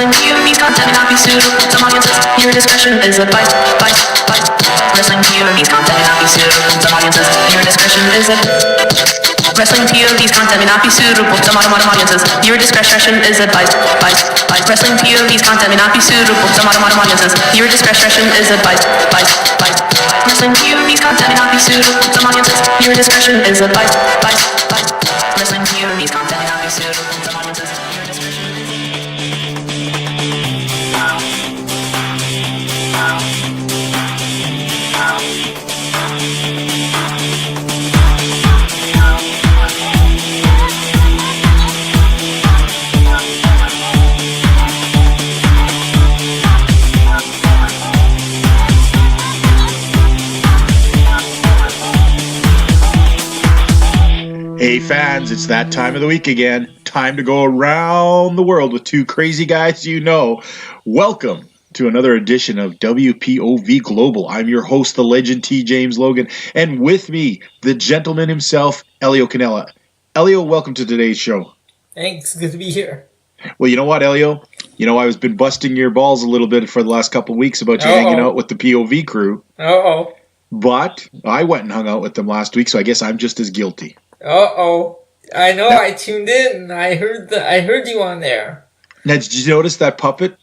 Wrestling POV's content may not be suitable for some audiences. Your discretion is advised. Wrestling POV's content may not be suitable for some audiences. Your discretion is advised. Wrestling POV's content may not be suitable to modern audiences. Your discretion is advised. Wrestling POV's content may not be suitable to modern audiences. Your discretion is advised. Wrestling POV's content may not be suitable to some audiences. Your discretion is advised. Wrestling POV's content may not be suitable to some audiences. Your discretion Hey fans, it's that time of the week again. Time to go around the world with two crazy guys you know. Welcome to another edition of WPOV Global. I'm your host, the legend T. James Logan, and with me, the gentleman himself, Elio Canella. Elio, welcome to today's show. Thanks, good to be here. Well, you know what, Elio? You know, I've been busting your balls a little bit for the last couple of weeks about you hanging out with the POV crew. But I went and hung out with them last week, so I guess I'm just as guilty. I know. I tuned in. I heard you on there. Now, did you notice that puppet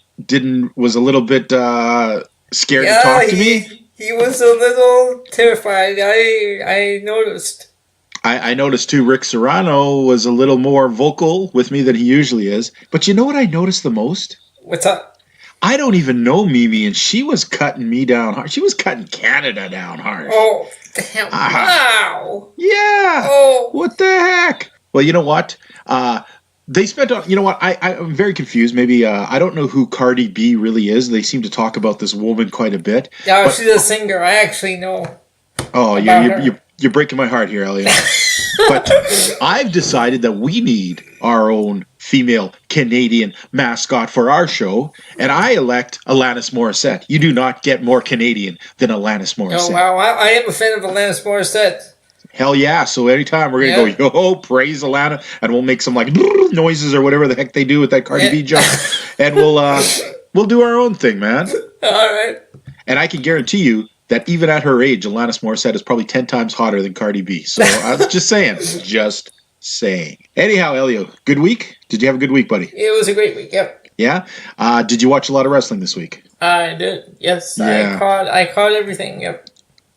was a little bit scared to talk to me? He was a little terrified. I noticed. I noticed too. Rick Serrano was a little more vocal with me than he usually is. But you know what I noticed the most? What's up? I don't even know Mimi, and she was cutting me down hard. She was cutting Canada down hard. Oh, damn. Wow. Yeah. Oh. What the heck? Well, you know what? They spent on, you know what? I'm very confused. Maybe, I don't know who Cardi B really is. They seem to talk about this woman quite a bit. Yeah, she's a singer. I actually know. Oh, you're breaking my heart here, Elliot. But I've decided that we need our own female Canadian mascot for our show, and I elect Alanis Morissette. You do not get more Canadian than Alanis Morissette. Oh, wow. I am a fan of Alanis Morissette. Hell yeah. So anytime we're going to go, yo, praise Alana, and we'll make some like noises or whatever the heck they do with that Cardi B jump, and we'll do our own thing, man. All right. And I can guarantee you that even at her age, Alanis Morissette is probably 10 times hotter than Cardi B. So I was just saying. Just saying. Anyhow, Elio, good week? Did you have a good week, buddy? It was a great week, yep. Yeah? Did you watch a lot of wrestling this week? I did, yes. Yeah. I caught everything, yep.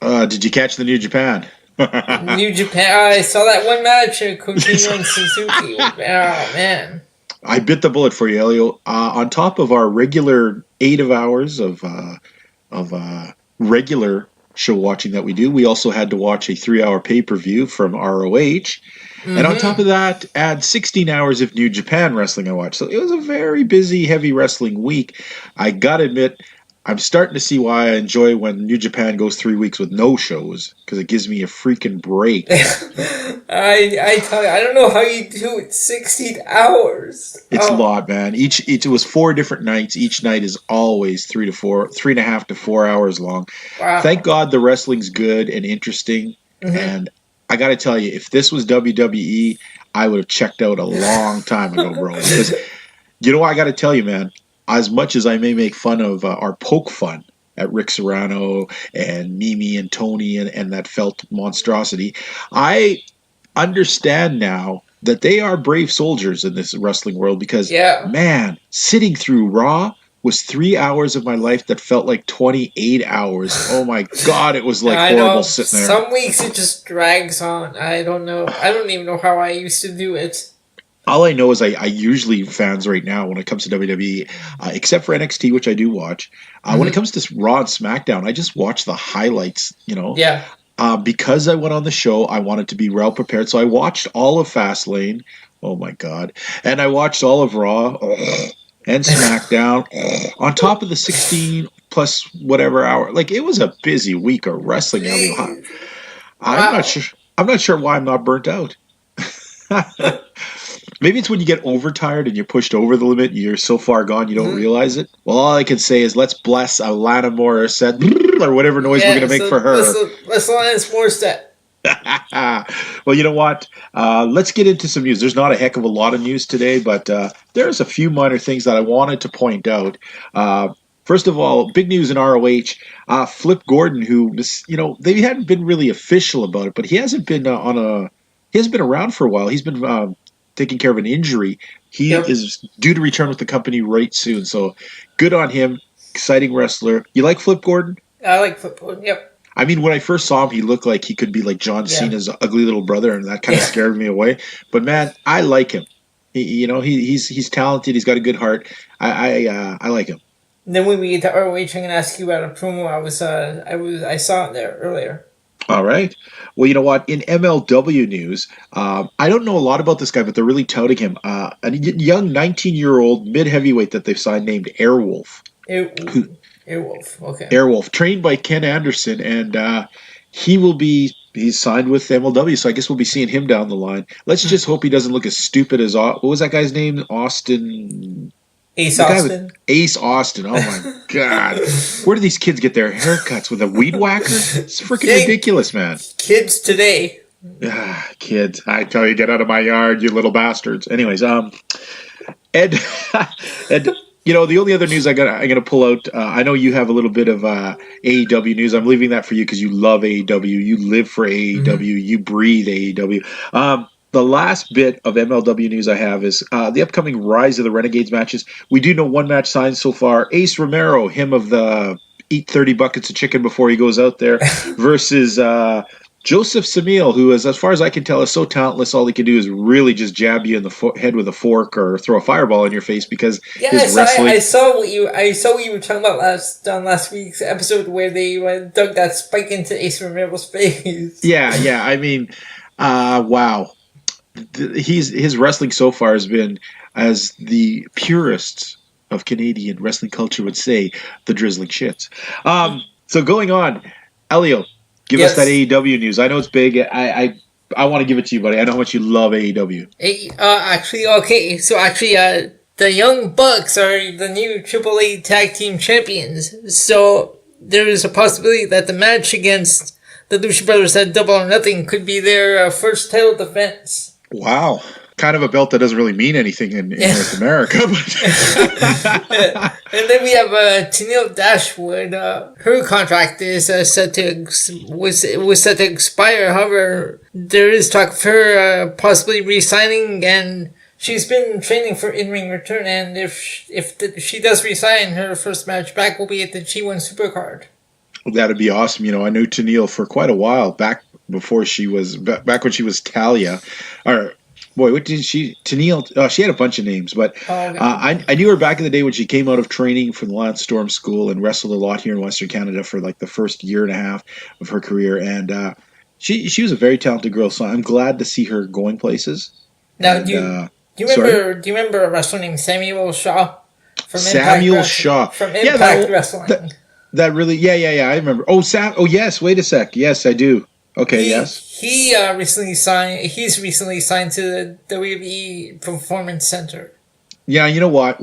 Did you catch the New Japan? New Japan, I saw that one match at Kojima and Suzuki. Oh, man. I bit the bullet for you, Elio. On top of our regular 8 hours of regular show watching that we do, we also had to watch a 3-hour pay-per-view from ROH. Mm-hmm. And on top of that, add 16 hours of New Japan wrestling I watched. So it was a very busy, heavy wrestling week. I gotta admit, I'm starting to see why I enjoy when New Japan goes 3 weeks with no shows, because it gives me a freaking break. I tell you, I don't know how you do it 16 hours. It's a lot, man. It was 4 different nights. Each night is always 3.5 to 4 hours long. Wow. Thank God the wrestling's good and interesting. Mm-hmm. And I got to tell you, if this was WWE, I would have checked out a long time ago, bro. Because, you know what I got to tell you, man? As much as I may make fun of our poke fun at Rick Serrano and Mimi and Tony and that felt monstrosity, I understand now that they are brave soldiers in this wrestling world because, man, sitting through Raw was 3 hours of my life that felt like 28 hours. Oh, my God, it was like horrible sitting there. Some weeks it just drags on. I don't know. I don't even know how I used to do it. All I know is I usually, fans right now, when it comes to WWE, except for NXT, which I do watch, when it comes to Raw and SmackDown, I just watch the highlights, you know. Yeah. Because I went on the show, I wanted to be well prepared. So I watched all of Fastlane. Oh, my God. And I watched all of Raw and SmackDown on top of the 16 plus whatever hour. Like, it was a busy week of wrestling. I'm not sure why I'm not burnt out. Maybe it's when you get overtired and you're pushed over the limit, you're so far gone you don't realize it. Well, all I can say is let's bless Alana Morissette or whatever noise we're going to make for her. Let's Alanis Morissette. Well, you know what? Let's get into some news. There's not a heck of a lot of news today, but there's a few minor things that I wanted to point out. First of all, big news in ROH. Flip Gordon, who they hadn't been really official about it, but he hasn't been he hasn't been around for a while. He's been taking care of an injury. He is due to return with the company right soon. So good on him. Exciting wrestler. You like Flip Gordon? I like Flip Gordon. Yep. I mean, when I first saw him, he looked like he could be like John Cena's ugly little brother, and that kind of scared me away. But man, I like him. He's talented. He's got a good heart. I like him. And then when we get to ROH, I'm going to ask you about a promo I saw it there earlier. All right. Well, you know what? In MLW news, I don't know a lot about this guy, but they're really touting him. A young 19-year-old mid-heavyweight that they've signed named Airwolf. Airwolf, okay. Airwolf, trained by Ken Anderson, and he's signed with MLW, so I guess we'll be seeing him down the line. Let's just hope he doesn't look as stupid as what was that guy's name? Ace Austin. Ace Austin. Oh my God! Where do these kids get their haircuts, with a weed whacker? It's freaking ridiculous, man. Kids today. Kids! I tell you, get out of my yard, you little bastards. Anyways, Ed. The only other news I'm gonna pull out. I know you have a little bit of AEW news. I'm leaving that for you because you love AEW. You live for AEW. Mm-hmm. You breathe AEW. The last bit of MLW news I have is the upcoming Rise of the Renegades matches. We do know one match signed so far. Ace Romero, him of the eat 30 buckets of chicken before he goes out there, versus Joseph Samil, who is, as far as I can tell, is so talentless. All he can do is really just jab you in the head with a fork or throw a fireball in your face because his wrestling. I saw what you were talking about last week's episode where they dug that spike into Ace Romero's face. Yeah. I mean, wow. His wrestling so far has been, as the purists of Canadian wrestling culture would say, the drizzling shits. So going on, Elio, give us that AEW news. I know it's big. I want to give it to you, buddy. I know how much you love AEW. The Young Bucks are the new AAA Tag Team Champions. So there is a possibility that the match against the Lucha Brothers at Double or Nothing could be their first title defense. Wow. Kind of a belt that doesn't really mean anything in North America. But and then we have Tennille Dashwood. Her contract is set to expire. However, there is talk of her possibly re-signing, and she's been training for in-ring return. And if she does resign, her first match back will be at the G1 Supercard. That'd be awesome. I knew Tennille for quite a while back when she was Talia, or boy, what did she? Tennille. She had a bunch of names, but I knew her back in the day when she came out of training from the Lance Storm School and wrestled a lot here in Western Canada for like the first year and a half of her career, and she was a very talented girl. So I'm glad to see her going places. Now, do you remember a wrestler named Samuel Shaw? Samuel Shaw from Impact Wrestling. That really, I remember. Oh, yes. Wait a sec. Yes, I do. Okay, yes. He's recently signed to the WWE Performance Center. Yeah, you know what?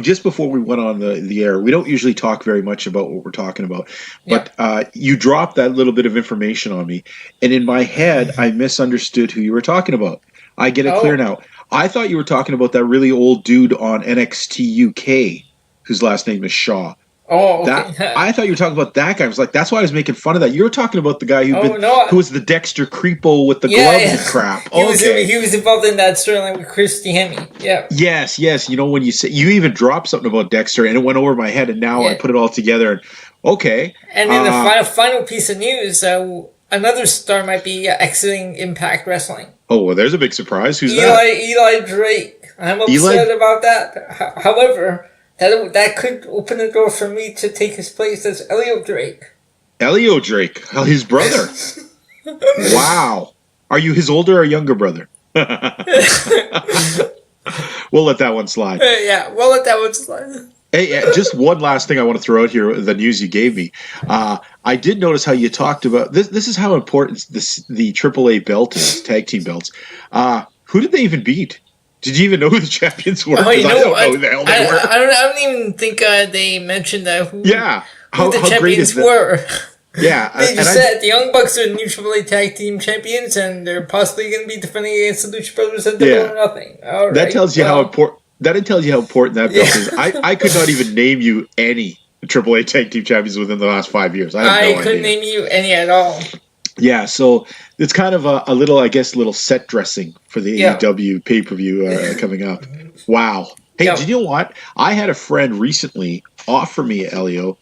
Just before we went on the air, we don't usually talk very much about what we're talking about, but you dropped that little bit of information on me, and in my head, I misunderstood who you were talking about. I get it clear now. I thought you were talking about that really old dude on NXT UK, whose last name is Shaw. Oh, okay. I thought you were talking about that guy. I was like, that's why I was making fun of that. You were talking about the guy who was the Dexter Creepo with the gloves and crap. He was involved in that storyline with Christy Hemme. Yeah. Yes. When you say, you even dropped something about Dexter, and it went over my head, and now I put it all together. And okay. And then the final piece of news: another star might be exiting Impact Wrestling. Oh, well, there's a big surprise. Who's that? Eli Drake. I'm upset about that. However, that could open the door for me to take his place as Elio Drake. Elio Drake, his brother. Wow. Are you his older or younger brother? We'll let that one slide. Yeah, we'll let that one slide. Hey, just one last thing I want to throw out here, the news you gave me. I did notice how you talked about, this is how important the AAA belt is, tag team belts. Who did they even beat? Did you even know who the champions were? I don't know who the hell they were. I don't even think they mentioned that. Who the champions were. Yeah, They just said the Young Bucks are new AAA Tag Team Champions, and they're possibly going to be defending against the Lucha Brothers at Double or Nothing. All right. That tells you how important. That tells you how important that belt is. I could not even name you any AAA Tag Team Champions within the last 5 years. I couldn't name you any at all. Yeah, so it's kind of a little, I guess, little set dressing for the AEW pay-per-view coming up. Wow. Hey, do you know what? I had a friend recently offer me, Elio,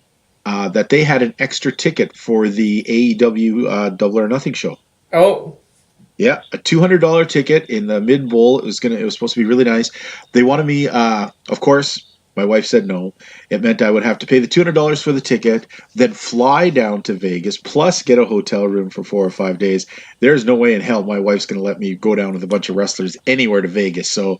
that they had an extra ticket for the AEW Double or Nothing show. Oh. Yeah, a $200 ticket in the mid bowl. It was supposed to be really nice. They wanted me, of course. My wife said no. It meant I would have to pay the $200 for the ticket, then fly down to Vegas, plus get a hotel room for 4 or 5 days. There's no way in hell my wife's going to let me go down with a bunch of wrestlers anywhere to Vegas. So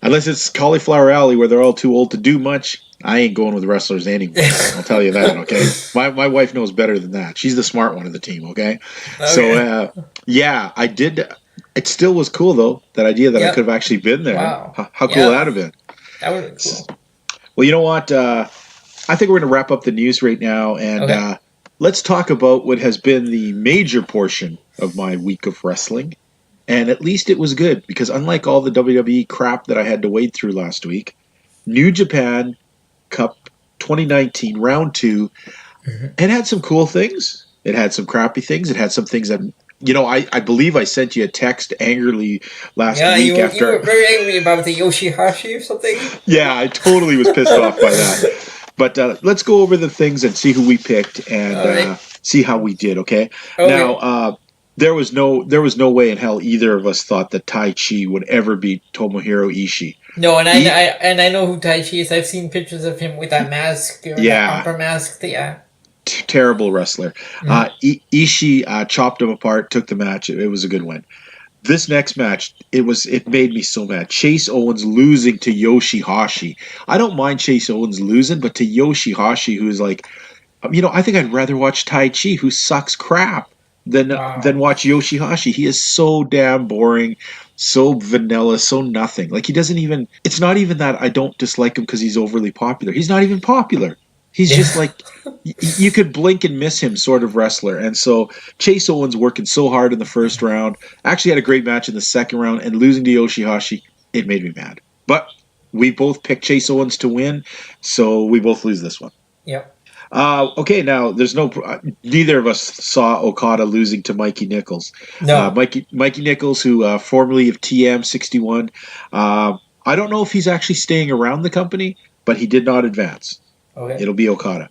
unless it's Cauliflower Alley where they're all too old to do much, I ain't going with wrestlers anywhere. I'll tell you that, okay? My wife knows better than that. She's the smart one of the team, okay? So, yeah, I did. It still was cool, though, that idea that I could have actually been there. Wow. How cool would that have been? That would have been cool. Well, you know what? I think we're going to wrap up the news right now, and let's talk about what has been the major portion of my week of wrestling. And at least it was good, because unlike all the WWE crap that I had to wade through last week, New Japan Cup 2019 Round 2, it had some cool things. It had some crappy things. It had some things that... You know, I believe I sent you a text angrily last week after... you were very angry about the Yoshihashi or something. Yeah, I totally was pissed off by that. But let's go over the things and see who we picked and see how we did, okay? Now, there was no way in hell either of us thought that Tai Chi would ever beat Tomohiro Ishii. No, and I know who Tai Chi is. I've seen pictures of him with that mask, that upper mask. Terrible wrestler. Ishii chopped him apart, took the match. It was a good win. This next match, it made me so mad. Chase Owens losing to Yoshihashi. I don't mind Chase Owens losing, but to Yoshihashi, who's like, I think I'd rather watch Tai Chi, who sucks crap, than watch Yoshihashi. He is so damn boring, so vanilla, so nothing. Like, he doesn't even... It's not even that I don't dislike him because he's overly popular. He's not even popular. He's just like, you could blink and miss him sort of wrestler. And so Chase Owens working so hard in the first round, actually had a great match in the second round, and losing to Yoshihashi, it made me mad. But we both picked Chase Owens to win, so we both lose this one. Yep. Okay, now there's neither of us saw Okada losing to Mikey Nichols. No. Mikey Nichols, who formerly of TM61, I don't know if he's actually staying around the company, but he did not advance. Okay. It'll be Okada.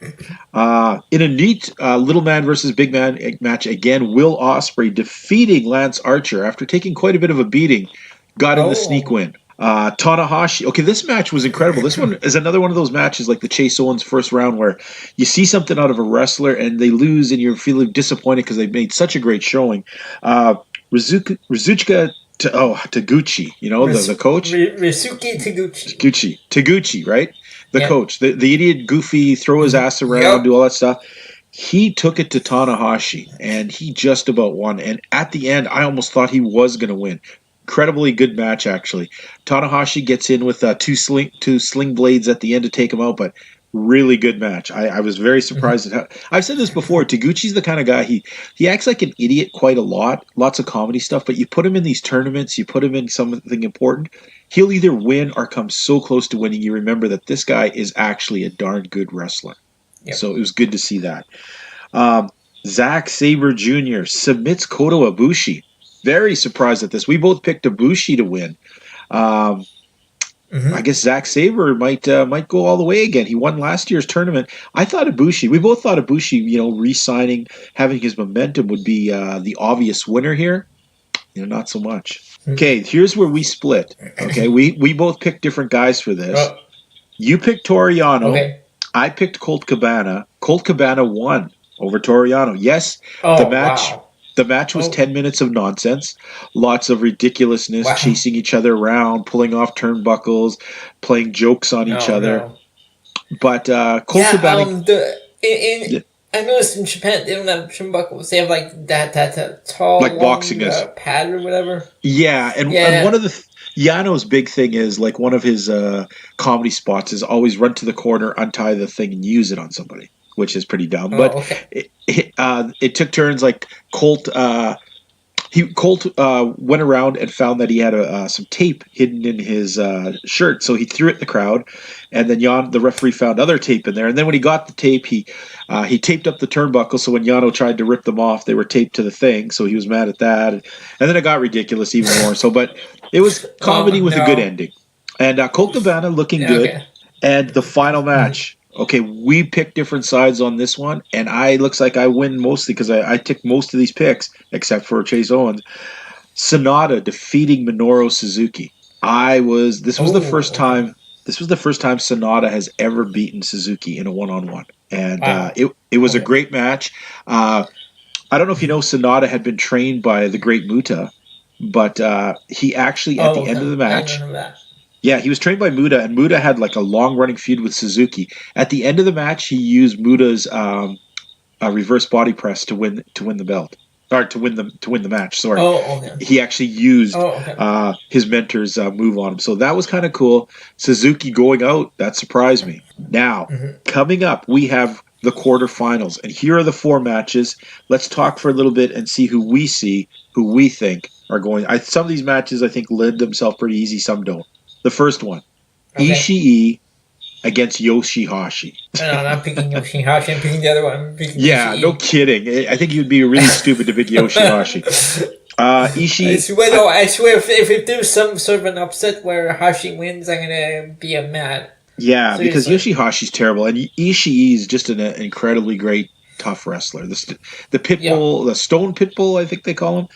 In a neat little man versus big man match again, Will Ospreay defeating Lance Archer after taking quite a bit of a beating, got in the sneak win. Tanahashi. Okay, this match was incredible. This one is another one of those matches like the Chase Owens first round where you see something out of a wrestler and they lose and you're feeling disappointed because they've made such a great showing. Rizuchika Taguchi, the coach? Risuke Taguchi. Taguchi, right? The coach, the idiot, goofy, throw his ass around, do all that stuff. He took it to Tanahashi, and he just about won. And at the end, I almost thought he was going to win. Incredibly good match, actually. Tanahashi gets in with two sling blades at the end to take him out, but really good match. I was very surprised at how... I've said this before. Taguchi's the kind of guy, he acts like an idiot quite a lot. Lots of comedy stuff, but you put him in these tournaments, you put him in something important, he'll either win or come so close to winning, you remember that this guy is actually a darn good wrestler. Yep. So it was good to see that. Zack Sabre Jr. submits Kota Ibushi. Very surprised at this. We both picked Ibushi to win. I guess Zack Sabre might go all the way again. He won last year's tournament. I thought Ibushi, we both thought Ibushi, re-signing, having his momentum would be the obvious winner here. Not so much. Okay, here's where we split. Okay, we both picked different guys for this. You picked Toriano. Okay. I picked Colt Cabana. Colt Cabana won over Toriano. Yes, the match. Wow. The match was 10 minutes of nonsense. Lots of ridiculousness, chasing each other around, pulling off turnbuckles, playing jokes on each other. No. But Colt Cabana... I noticed in Japan they don't have turnbuckles. They have like that tall like boxing pad or whatever. Yeah, and one of the Yano's big thing is one of his comedy spots is always run to the corner, untie the thing, and use it on somebody. which is pretty dumb. Oh, But okay. it took turns. Like Colt went around and found that he had some tape hidden in his shirt, so he threw it in the crowd, and then the referee found other tape in there. And then when he got the tape, he taped up the turnbuckle, so when Yano tried to rip them off, they were taped to the thing. So he was mad at that, and then it got ridiculous even more. So, but it was comedy with a good no. ending, and Colt Cabana looking Yeah, good, okay. and the final match. Okay, we picked different sides on this one, and looks like I win mostly because I took most of these picks except for Chase Owens. Sonata defeating Minoru Suzuki. This was the first Okay. time. This was the first time Sonata has ever beaten Suzuki in a one-on-one, and Wow. it was a Okay. great match. I don't know if you know Sonata had been trained by the Great Muta, but he actually at the end of the I match. don't know that. Yeah, he was trained by Muta, and Muta had like a long running feud with Suzuki. At the end of the match, he used Muta's reverse body press to win the belt, or to win the match. Sorry, Okay. he actually used Okay. his mentor's move on him, so that was kind of cool. Suzuki going out, that surprised me. Now, coming up, we have the quarterfinals, and here are the 4 matches. Let's talk for a little bit and see who we think are going. Some of these matches I think lend themselves pretty easy, some don't. The first one, Okay. Ishii against Yoshihashi. No, I'm not picking Yoshihashi. I'm picking the other one. I'm picking Yeah, Ishii. no kidding. I think you'd be really stupid to pick Yoshihashi. I Ishii. swear, if there's some sort of an upset where Hashi wins, I'm gonna be mad. Yeah, because Seriously. Yoshihashi's terrible, and Ishii is just an incredibly great, tough wrestler. The Pitbull, the Stone Pitbull, I think they call him.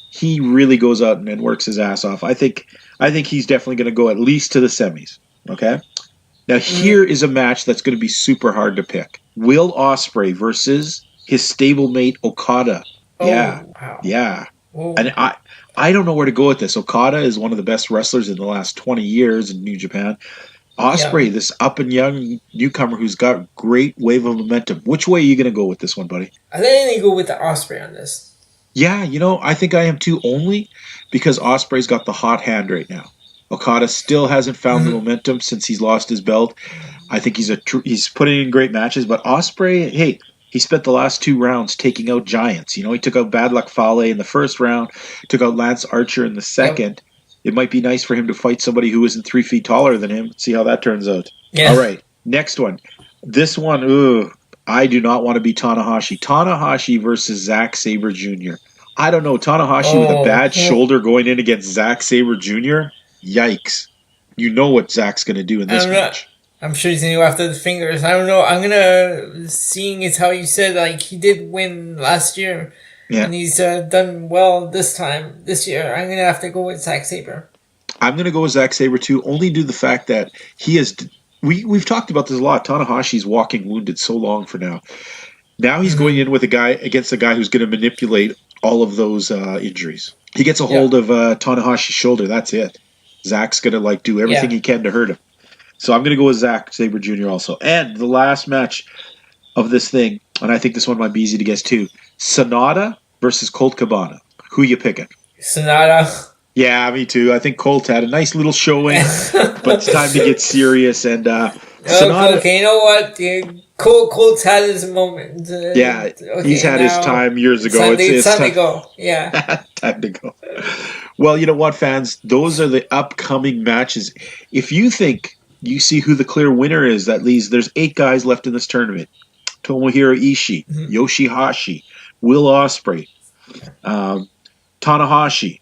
He really goes out and works his ass off. I think he's definitely going to go at least to the semis. Okay. Now here is a match that's going to be super hard to pick: Will Ospreay versus his stablemate Okada. Yeah, Wow. yeah. Oh. And I don't know where to go with this. Okada is one of the best wrestlers in the last 20 years in New Japan. Ospreay, this up and young newcomer who's got great wave of momentum. Which way are you going to go with this one, buddy? I think I need to go with the Osprey on this. Yeah, I think I am too, only because Ospreay's got the hot hand right now. Okada still hasn't found the momentum since he's lost his belt. I think he's putting in great matches, but Ospreay, hey, he spent the last 2 rounds taking out giants. He took out Bad Luck Fale in the first round, took out Lance Archer in the second. It might be nice for him to fight somebody who isn't 3 feet taller than him. See how that turns out. Yeah. All right, next one. This one, I do not want to be Tanahashi. Tanahashi versus Zack Sabre Jr. I don't know. Tanahashi with a bad shoulder going in against Zack Sabre Jr. Yikes. You know what Zack's going to do in this match. I'm sure he's going to go after the fingers. I don't know. I'm going to, seeing as how you said, like, he did win last year. Yeah. And he's done well this year. I'm going to have to go with Zack Sabre. I'm going to go with Zack Sabre too, only due to the fact that he is. We've talked about this a lot. Tanahashi's walking wounded so long for now. Now he's going in with against a guy who's going to manipulate all of those injuries. He gets a hold of Tanahashi's shoulder. That's it. Zack's going to do everything he can to hurt him. So I'm going to go with Zack Sabre Jr. also. And the last match of this thing, and I think this one might be easy to guess too, Sonata versus Colt Cabana. Who you picking? Sonata. Yeah, me too. I think Colt had a nice little showing, but it's time to get serious. And Sonata. Okay, you know what? Colt's had his moment. He's had his time years ago. It's time to go. Yeah. Time to go. Well, you know what, fans? Those are the upcoming matches. If you think you see who the clear winner is, there's 8 guys left in this tournament. Tomohiro Ishii, Yoshihashi, Will Ospreay, Tanahashi,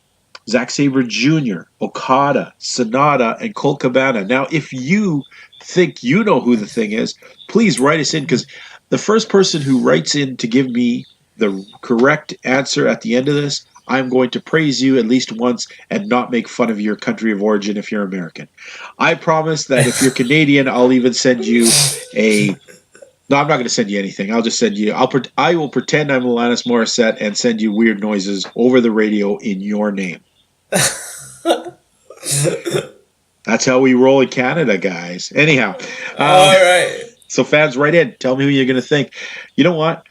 Zack Sabre Jr., Okada, Sonata, and Colt Cabana. Now, if you think you know who the thing is, please write us in, because the first person who writes in to give me the correct answer at the end of this, I'm going to praise you at least once and not make fun of your country of origin if you're American. I promise that if you're Canadian, I'll even send you No, I'm not going to send you anything. I'll just send you. I will pretend I'm Alanis Morissette and send you weird noises over the radio in your name. That's how we roll in Canada, guys. Anyhow, all right. So fans, write in. Tell me who you're going to think. You know what?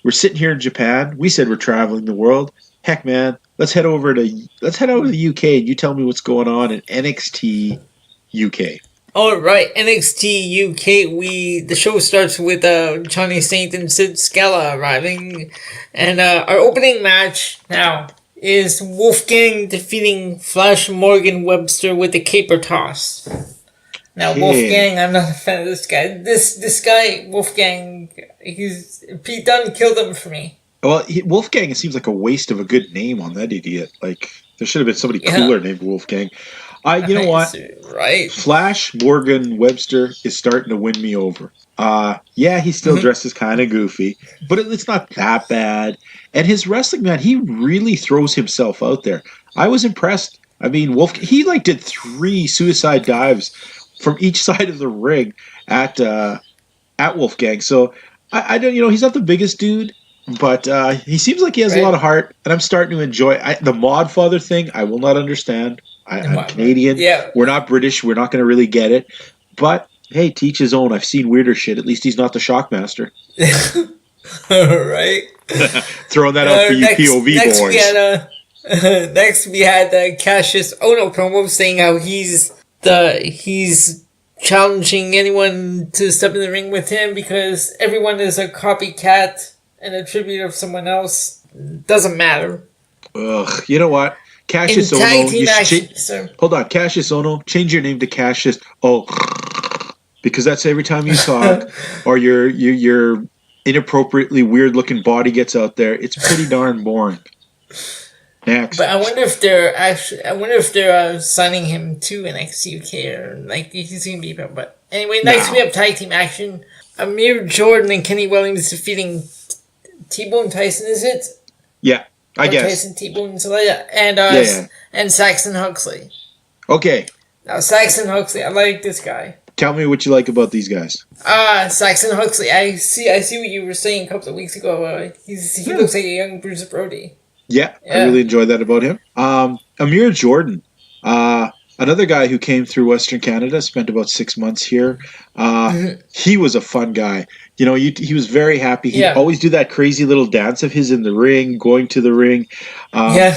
We're sitting here in Japan. We said we're traveling the world. Heck, man, let's head over to the UK and you tell me what's going on in NXT UK. Alright, NXT UK, the show starts with Johnny Saint and Sid Scala arriving, and our opening match now is Wolfgang defeating Flash Morgan Webster with a caper toss. Now, Yeah. Wolfgang, I'm not a fan of this guy. This guy, Wolfgang, Pete Dunne killed him for me. Well, Wolfgang, it seems like a waste of a good name on that idiot. Like, there should have been somebody cooler named Wolfgang. You know what? Right. Flash Morgan Webster is starting to win me over. Yeah, he still dresses kind of goofy, but it's not that bad. And his wrestling, man, he really throws himself out there. I was impressed. I mean, he like did 3 suicide dives from each side of the ring at Wolfgang. So I don't, he's not the biggest dude, but he seems like he has a lot of heart, and I'm starting to enjoy the Mod Father thing. I will not understand. I'm Canadian. Yeah. We're not British. We're not going to really get it. But hey, teach his own. I've seen weirder shit. At least he's not the Shockmaster. Right. Throwing that out for you POV boys. Next we had Cassius Ono promo saying how he's challenging anyone to step in the ring with him because everyone is a copycat and a tribute of someone else. Doesn't matter. Ugh. You know what? Cassius Ono. Hold on, Cassius Ono. Change your name to Cassius. Oh, because that's every time you talk, or your inappropriately weird looking body gets out there. It's pretty darn boring. Next. But I wonder if they're signing him to NXT UK or like he's gonna be. But anyway, next we have tag team action. Amir Jordan and Kenny Williams defeating T-Bone Tyson. Is it? Yeah. I guess. Tyson, T-Bone, and Saxon Huxley. Okay. Now, Saxon Huxley, I like this guy. Tell me what you like about these guys. Saxon Huxley, I see what you were saying a couple of weeks ago. He looks like a young Bruce Brody. Yeah, I really enjoyed that about him. Amir Jordan, another guy who came through Western Canada, spent about 6 months here. He was a fun guy. He was very happy. He'd always do that crazy little dance of his in the ring, going to the ring.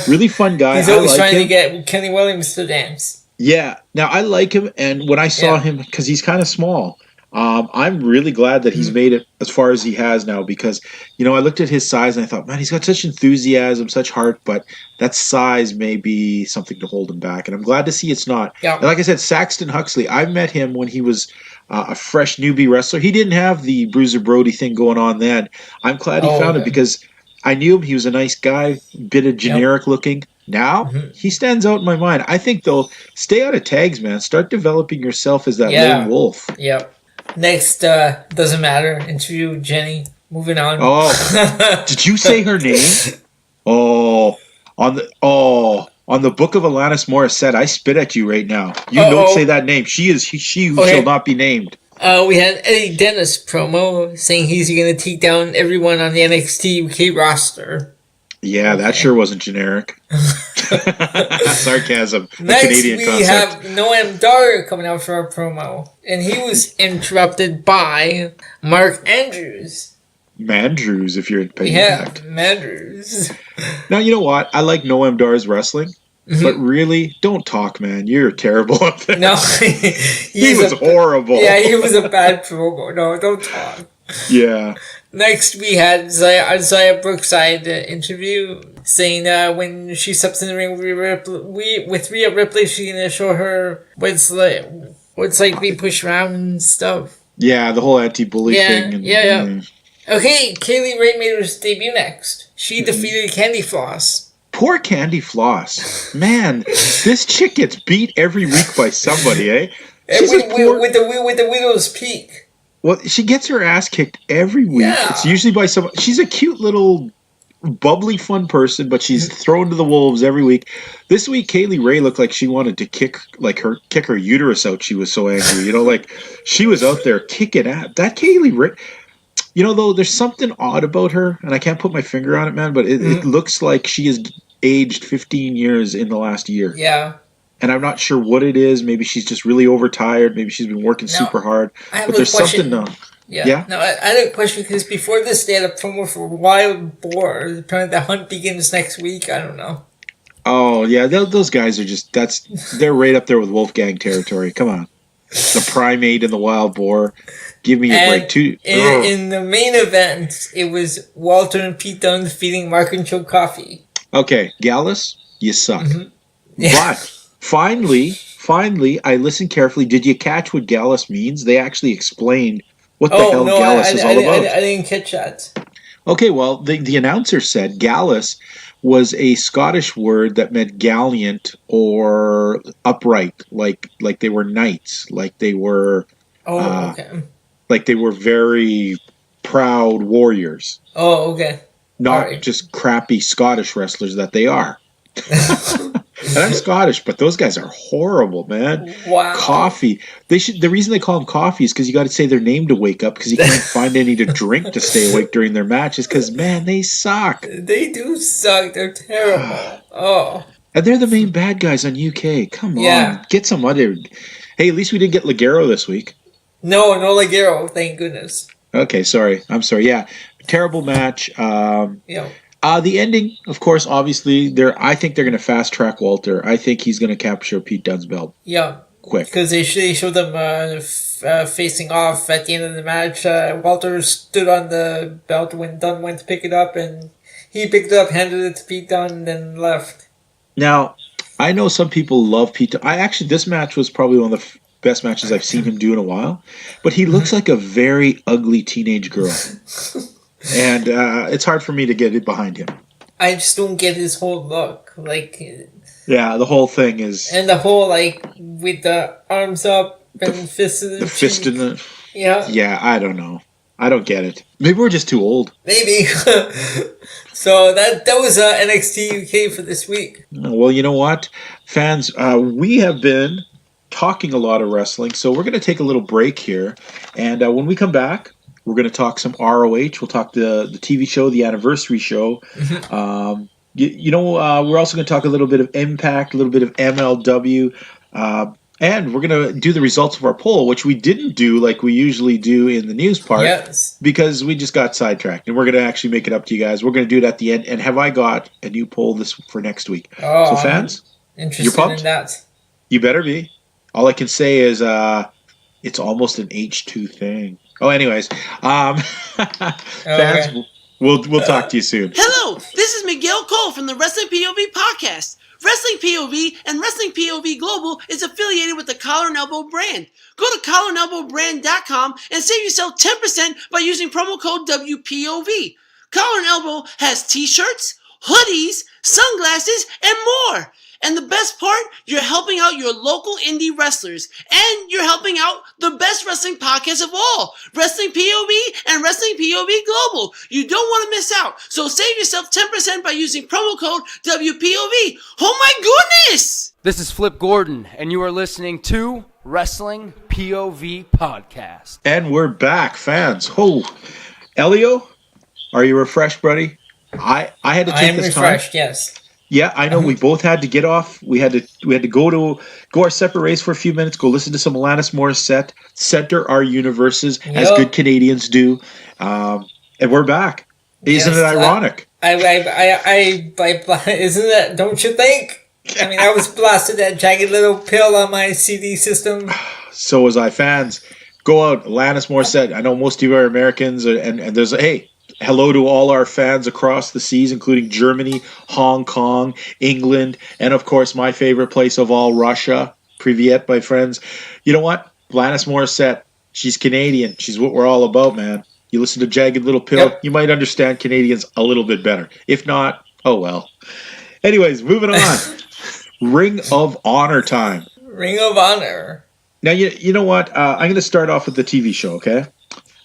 Really fun guy. He's always trying to get Kenny Williams to dance. Yeah. Now, I like him, and when I saw him, because he's kind of small, I'm really glad that he's made it as far as he has now because, I looked at his size and I thought, man, he's got such enthusiasm, such heart, but that size may be something to hold him back. And I'm glad to see it's not. Yeah. And like I said, Saxton Huxley, I met him when he was a fresh newbie wrestler. He didn't have the Bruiser Brody thing going on then. I'm glad he found it because I knew him. He was a nice guy, bit of generic looking. Now, he stands out in my mind. I think, though, stay out of tags, man. Start developing yourself as that lone wolf. Yep. Next, doesn't matter. Interview Jenny. Moving on. Oh, did you say her name? On the book of Alanis Morissette, I spit at you right now. You don't say that name. She who shall not be named. We had Eddie Dennis promo saying he's going to take down everyone on the NXT UK roster. Yeah, that sure wasn't generic. Sarcasm. Next, Canadian we concept. have Noam Dar coming out for a promo. And he was interrupted by Mark Andrews. Mandrews, if you're in Impact. Yeah, Mandrews. Now, you know what? I like Noam Dar's wrestling. But really, don't talk, man. You're terrible at that. No. he was horrible. Yeah, he was a bad promo. No, don't talk. Yeah. Next, we had Zaya Brookside interview saying when she steps in the ring with Rhea Ripley, she's going to show her what it's like being pushed around and stuff. Yeah, the whole anti-bully thing. Yeah. Okay, Kaylee Ray made her debut next. She defeated Candy Floss. Poor Candy Floss. Man, this chick gets beat every week by somebody, eh? She's with the Widow's Peak. Well, she gets her ass kicked every week. Yeah. It's usually by someone. She's a cute little bubbly, fun person, but she's thrown to the wolves every week. This week, Kaylee Ray looked like she wanted to kick her uterus out. She was so angry. Like she was out there kicking at that Kaylee Ray. Though there's something odd about her, and I can't put my finger on it, man, but it looks like she has aged 15 years in the last year. Yeah. And I'm not sure what it is. Maybe she's just really overtired. Maybe she's been working super hard. But there's something. Yeah. No, I had a question because before this, they had a promo for Wild Boar. Apparently, the hunt begins next week. I don't know. Oh yeah, those guys are they're right up there with Wolfgang territory. Come on. the primate and the wild boar. Give me a break, too. In the main event, it was Walter and Pete Dunne defeating Mark and Joe Coffey. Okay, Gallus, you suck. Mm-hmm. Yeah. But finally, I listened carefully. Did you catch what Gallus means? They actually explained what the hell Gallus is all about. I didn't catch that. Okay, well, the announcer said Gallus was a Scottish word that meant gallant or upright, like they were knights, like they were Okay. like they were very proud warriors. Oh, okay. Not just crappy Scottish wrestlers that they are. And I'm Scottish, but those guys are horrible, man. Wow. Coffee. The reason they call them coffee is because you got to say their name to wake up because you can't find any to drink to stay awake during their matches because, man, they suck. They do suck. They're terrible. Oh. And they're the main bad guys on UK. Come on. Get some other... Hey, at least we didn't get Ligero this week. No Ligero. Thank goodness. Okay, sorry. I'm sorry. Yeah. Terrible match. The ending, of course, obviously, I think they're going to fast track Walter. I think he's going to capture Pete Dunne's belt. Yeah. Quick. Because they showed them facing off at the end of the match. Walter stood on the belt when Dunne went to pick it up, and he picked it up, handed it to Pete Dunne, and then left. Now, I know some people love Pete Dunne. This match was probably one of the best matches I've seen him do in a while. But he looks like a very ugly teenage girl. And it's hard for me to get it behind him. I just don't get his whole look. Yeah, the whole thing is... And the whole, with the arms up and fist in the cheek. Fist in the... Yeah. Yeah, I don't know. I don't get it. Maybe we're just too old. Maybe. So that was NXT UK for this week. Well, you know what? Fans, we have been talking a lot of wrestling, so we're going to take a little break here. And when we come back... We're going to talk some ROH. We'll talk the TV show, the anniversary show. We're also going to talk a little bit of Impact, a little bit of MLW. And we're going to do the results of our poll, which we didn't do like we usually do in the news part. Yes. Because we just got sidetracked. And we're going to actually make it up to you guys. We're going to do it at the end. And have I got a new poll for next week? Oh, so fans, you're pumped? In that. You better be. All I can say is it's almost an H2 thing. Oh, anyways, fans, we'll talk to you soon. Hello, this is Miguel Cole from the Wrestling POV podcast. Wrestling POV and Wrestling POV Global is affiliated with the Collar and Elbow brand. Go to collarandelbowbrand.com and save yourself 10% by using promo code WPOV. Collar and Elbow has t-shirts, hoodies, sunglasses, and more. And the best part, you're helping out your local indie wrestlers. And you're helping out the best wrestling podcast of all, Wrestling POV and Wrestling POV Global. You don't want to miss out. So save yourself 10% by using promo code WPOV. Oh my goodness! This is Flip Gordon, and you are listening to Wrestling POV Podcast. And we're back, fans. Oh, Elio, are you refreshed, buddy? I had to take this time. I'm refreshed, yes. Yeah, I know. We both had to get off. We had to go our separate ways for a few minutes. Go listen to some Alanis Morissette. Center our universes as good Canadians do, and we're back. Isn't it ironic? Isn't that? Don't you think? I mean, I was blasted that Jagged Little Pill on my CD system. So was I. Fans, go out. Alanis Morissette. I know most of you are Americans, and there's hello to all our fans across the seas, including Germany, Hong Kong, England, and of course my favorite place of all, Russia. Privyet, my friends. You know what? Alanis Morissette, she's Canadian. She's what we're all about, man. You listen to Jagged Little Pill, you might understand Canadians a little bit better. If not, oh well. Anyways, moving on. Ring of Honor time. Ring of Honor. Now, you know what? I'm going to start off with the TV show, okay?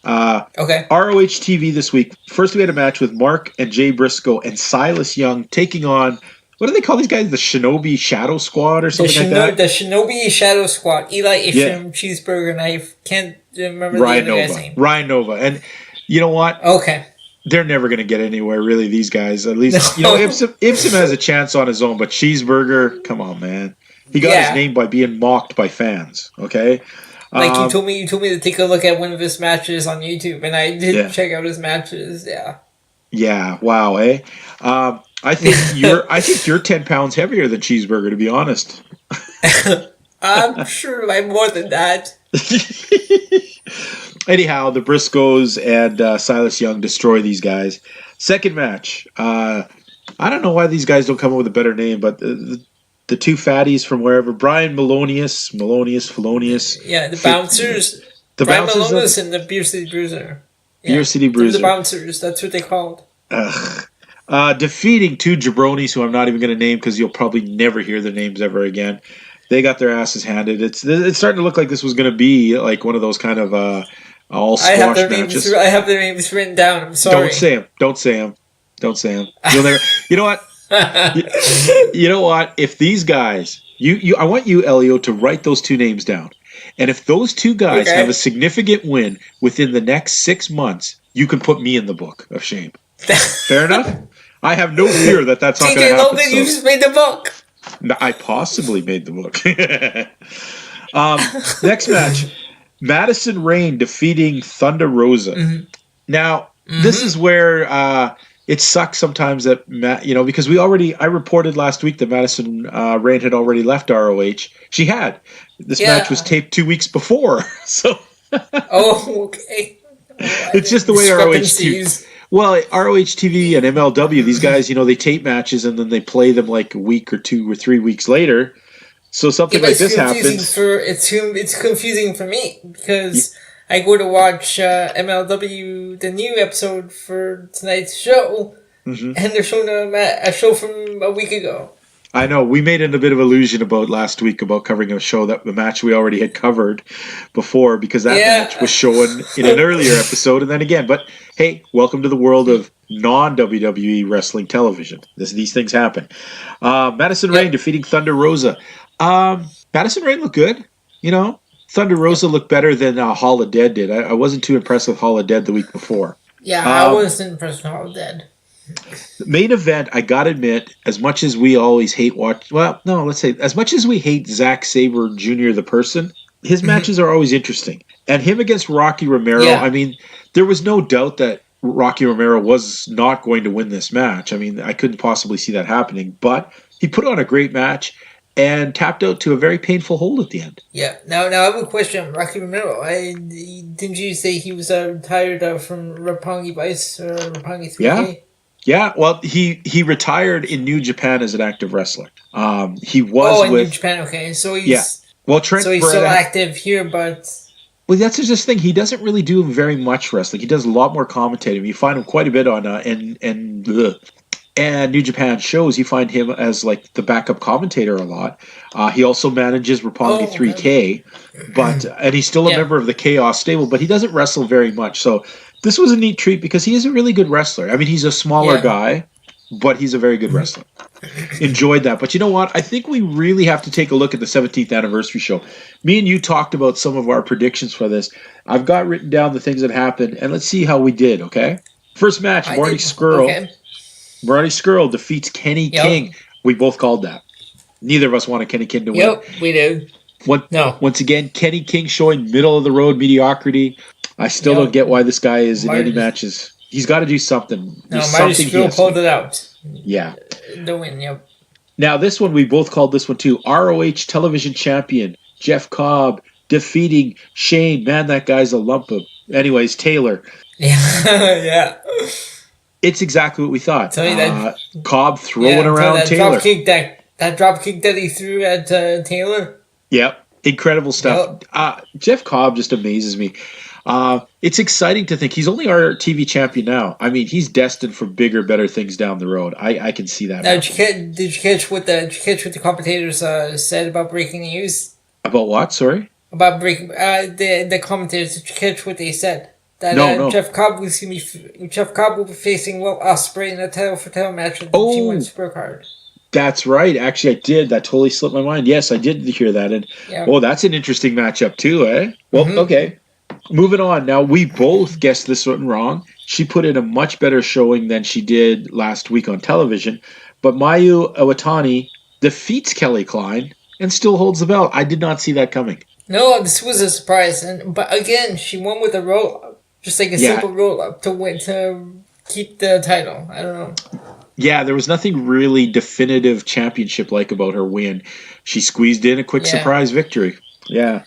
Okay. ROH TV this week. First, we had a match with Mark and Jay Briscoe and Silas Young taking on, what do they call these guys? The Shinobi Shadow Squad or something like that? The Shinobi Shadow Squad. Eli Isham, Cheeseburger, and I can't remember the other guy's name. Ryan Nova. And you know what? Okay. They're never going to get anywhere, really, these guys. At least, Ibsen has a chance on his own, but Cheeseburger, come on, man. He got his name by being mocked by fans, okay? You told me to take a look at one of his matches on YouTube, and I did check out his matches. Yeah. Yeah. Wow. Eh. I think you're 10 pounds heavier than Cheeseburger, to be honest. I'm sure I'm more than that. Anyhow, the Briscoes and Silas Young destroy these guys. Second match. I don't know why these guys don't come up with a better name, but the two fatties from wherever, Brian Felonious. Yeah, the bouncers. The Brian bouncers. Malonis and the Beer City Bruiser. Beer City They're Bruiser. the bouncers. That's what they called. Defeating two jabronis who I'm not even going to name because you'll probably never hear their names ever again. They got their asses handed. It's starting to look like this was going to be like one of those kind of all squash matches. I have their names written down. I'm sorry. Don't say them. You'll never. You know what? You know what? If these guys, I want you, Elio, to write those two names down. And if those two guys have a significant win within the next 6 months, you can put me in the book of shame. Fair enough? I have no fear that that's not going to happen. Logan, you just made the book. I possibly made the book. Next match, Madison Rayne defeating Thunder Rosa. Mm-hmm. Now, this is where it sucks sometimes that because I reported last week that Madison Rayne had already left ROH. She had. This match was taped 2 weeks before, so. Okay. It's just the way ROH TV. Well, ROH TV and MLW, these guys, they tape matches and then they play them like a week or 2 or 3 weeks later. So something like this happens. It's confusing for me because I go to watch MLW, the new episode for tonight's show, and they're showing a show from a week ago. I know. We made a bit of illusion about last week about covering a show the match we already had covered before because that match was shown in an earlier episode and then again. But hey, welcome to the world of non-WWE wrestling television. These things happen. Madison Rayne defeating Thunder Rosa. Madison Rayne looked good. Thunder Rosa looked better than Hall of Dead did. I wasn't too impressed with Hall of Dead the week before. Yeah, I wasn't impressed with Hall of Dead. The main event, I gotta admit, as much as we always hate as much as we hate Zack Sabre Jr. the person, his matches are always interesting. And him against Rocky Romero, I mean, there was no doubt that Rocky Romero was not going to win this match. I mean, I couldn't possibly see that happening, but he put on a great match and tapped out to a very painful hold at the end. Yeah. Now I have a question on Rocky Romero. Didn't you say he was retired from Roppongi Vice or Roppongi 3K? Yeah, well, he retired in New Japan as an active wrestler. He was in New Japan, okay. So he's Trent still active here, but... Well, that's just the thing. He doesn't really do very much wrestling. He does a lot more commentating. You find him quite a bit on and New Japan shows. You find him as like the backup commentator a lot. He also manages Roppongi 3K, and he's still a member of the Chaos stable, but he doesn't wrestle very much. So this was a neat treat because he is a really good wrestler. I mean, he's a smaller guy, but he's a very good wrestler. Enjoyed that. But you know what? I think we really have to take a look at the 17th anniversary show. Me and you talked about some of our predictions for this. I've got written down the things that happened, and let's see how we did, okay? First match, Marty Scurll. Okay. Marty Scurll defeats Kenny King. We both called that. Neither of us wanted Kenny King to win. Yep, we did. Once again, Kenny King showing middle-of-the-road mediocrity. I still don't get why this guy is in any matches. He's got to do something. Marty Scurll pulled it out. Yeah. The win, yep. Now, this one, we both called this one too. ROH Television Champion, Jeff Cobb, defeating Shane. Man, that guy's a lump of... Anyways, Taylor. Yeah. It's exactly what we thought. Tell you that, Cobb throwing around that Taylor. That drop kick that he threw at Taylor. Yep. Incredible stuff. Yep. Jeff Cobb just amazes me. It's exciting to think he's only our TV champion now. I mean, he's destined for bigger, better things down the road. I can see that. Now, did you catch what the commentators said about breaking news? About what? Sorry. About breaking the commentators. Did you catch what they said? That no. Jeff Cobb will be facing Will Ospreay in a title-for-title match at the G1 Supercard. That's right. Actually, I did. That totally slipped my mind. Yes, I did hear that. And that's an interesting matchup too, eh? Well, okay. Moving on. Now, we both guessed this one wrong. She put in a much better showing than she did last week on television. But Mayu Iwatani defeats Kelly Klein and still holds the belt. I did not see that coming. No, this was a surprise. But again, she won with a roll-up. Just like a simple roll-up to win, to keep the title. I don't know. Yeah, there was nothing really definitive championship-like about her win. She squeezed in a quick surprise victory. Yeah.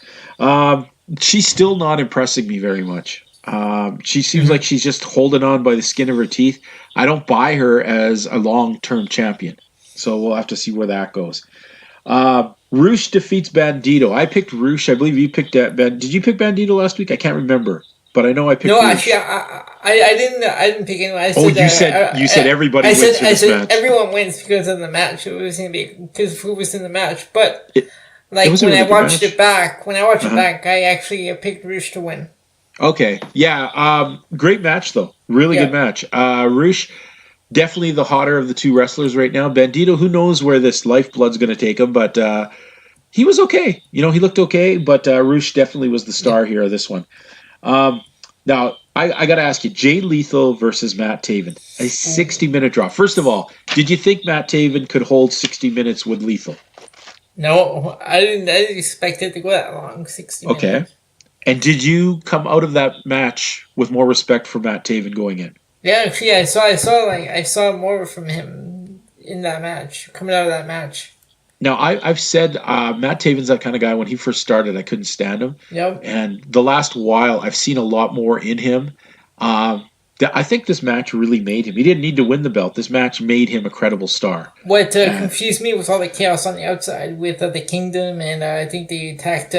She's still not impressing me very much. She seems like she's just holding on by the skin of her teeth. I don't buy her as a long-term champion. So we'll have to see where that goes. Roosh defeats Bandito. I picked Roosh. I believe you picked Did you pick Bandito last week? I can't remember. But I know I picked No, Roosh. actually, I didn't pick anyone. I said, you said everybody wins for this match. Everyone wins because of the match. It was going to be because of who was in the match. But it was when a I really watched good it back, I actually picked Roosh to win. Okay, yeah, great match though. Really good match. Roosh, definitely the hotter of the two wrestlers right now. Bandito, who knows where this lifeblood's going to take him, but he was okay. He looked okay, but Roosh definitely was the star here of this one. Now, I got to ask you, Jay Lethal versus Matt Taven, a 60-minute draw. First of all, did you think Matt Taven could hold 60 minutes with Lethal? No, I didn't expect it to go that long, 60 minutes. Okay. And did you come out of that match with more respect for Matt Taven going in? Yeah, actually, I saw more from him in that match, coming out of that match. Now, I've said Matt Taven's that kind of guy. When he first started, I couldn't stand him. Yep. And the last while, I've seen a lot more in him. I think this match really made him. He didn't need to win the belt. This match made him a credible star. What confused me was all the chaos on the outside with the Kingdom, and I think they attacked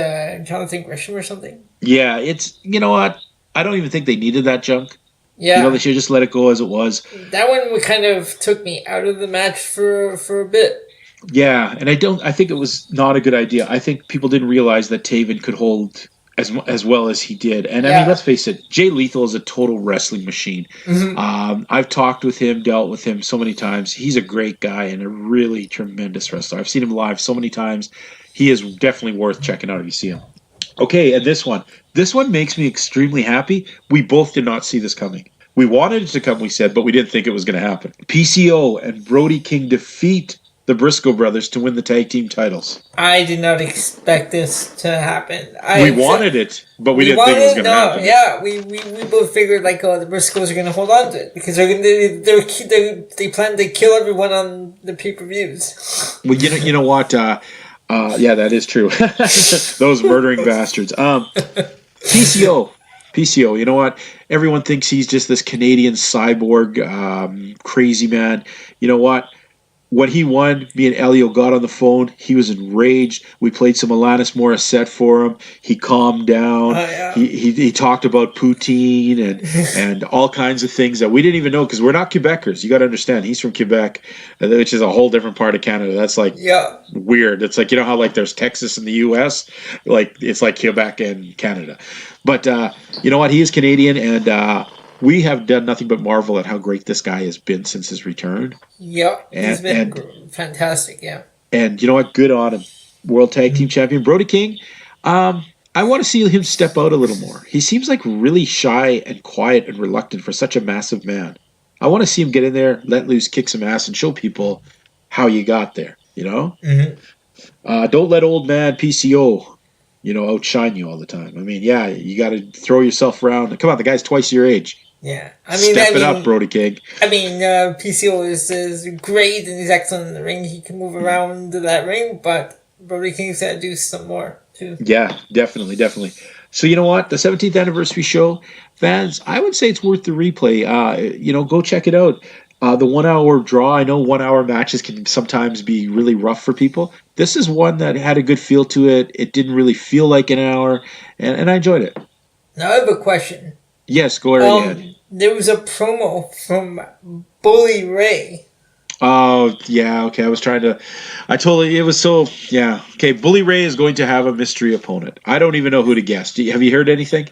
Jonathan Gresham or something. Yeah, you know what? I don't even think they needed that junk. Yeah. They should just let it go as it was. That one kind of took me out of the match for a bit. Yeah, and I think it was not a good idea. I think people didn't realize that Taven could hold as well as he did. And I mean, let's face it, Jay Lethal is a total wrestling machine. Mm-hmm. I've talked with him, dealt with him so many times. He's a great guy and a really tremendous wrestler. I've seen him live so many times. He is definitely worth checking out if you see him. Okay, and this one makes me extremely happy. We both did not see this coming. We wanted it to come, we said, but we didn't think it was going to happen. PCO and Brody King defeat the Briscoe brothers to win the tag team titles. I did not expect this to happen. We wanted it, but we didn't think it was going to happen. Yeah, we both figured the Briscoes are going to hold on to it because they plan to kill everyone on the pay-per-views. Well, you know what? Yeah, that is true. Those murdering bastards. PCO. You know what? Everyone thinks he's just this Canadian cyborg, crazy man. You know what? When he won, me and Elio got on the phone. He was enraged. We played some Alanis Morissette for him. He calmed down. He talked about poutine and all kinds of things that we didn't even know because we're not Quebecers. You got to understand. He's from Quebec, which is a whole different part of Canada. That's weird. It's like, how there's Texas in the U.S.? It's like Quebec and Canada. But you know what? He is Canadian, and we have done nothing but marvel at how great this guy has been since his return. Yeah, he's been fantastic, yeah. And you know what? Good on him. World Tag Team Champion. Brody King, I want to see him step out a little more. He seems like really shy and quiet and reluctant for such a massive man. I want to see him get in there, let loose, kick some ass, and show people how you got there, Mm-hmm. Don't let old man PCO, outshine you all the time. I mean, yeah, you got to throw yourself around. Come on, the guy's twice your age. Yeah, Step it up, Brody King. PCO is great and he's excellent in the ring. He can move around that ring, but Brody King's got to do some more too. Yeah, definitely. So you know what? The 17th anniversary show, fans, I would say it's worth the replay. Go check it out. The 1 hour draw, I know 1 hour matches can sometimes be really rough for people. This is one that had a good feel to it. It didn't really feel like an hour, and I enjoyed it. Now I have a question. Yes, go right ahead. There was a promo from Bully Ray. Oh, yeah, okay. I totally, it was so, yeah. Okay, Bully Ray is going to have a mystery opponent. I don't even know who to guess. Have you heard anything?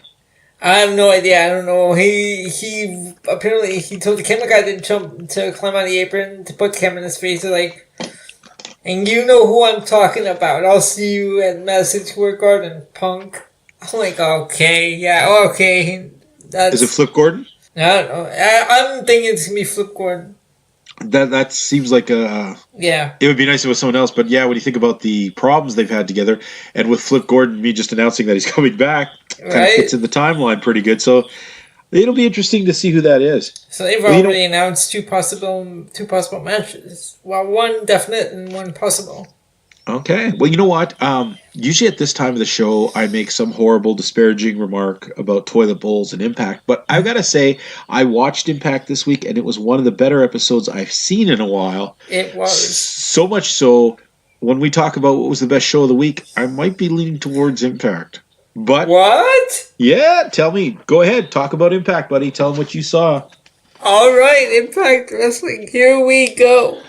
I have no idea. I don't know. He apparently he told the camera guy to climb on the apron to put the camera in his face. And you know who I'm talking about. I'll see you at Madison Square Garden, punk. I'm like, okay, yeah, okay. Is it Flip Gordon? I don't know. I'm thinking it's gonna be Flip Gordon. That seems like yeah. It would be nice if it was someone else, but yeah, when you think about the problems they've had together, and with Flip Gordon, me just announcing that he's coming back, kind of fits in the timeline pretty good. So It'll be interesting to see who that is. So they've already announced two possible matches. Well, one definite and one possible. Okay. Well, you know what? Usually at this time of the show, I make some horrible, disparaging remark about toilet bowls and Impact. But I've got to say, I watched Impact this week, and it was one of the better episodes I've seen in a while. It was. So much so, when we talk about what was the best show of the week, I might be leaning towards Impact. But what? Yeah, tell me. Go ahead. Talk about Impact, buddy. Tell them what you saw. All right, Impact Wrestling. Here we go.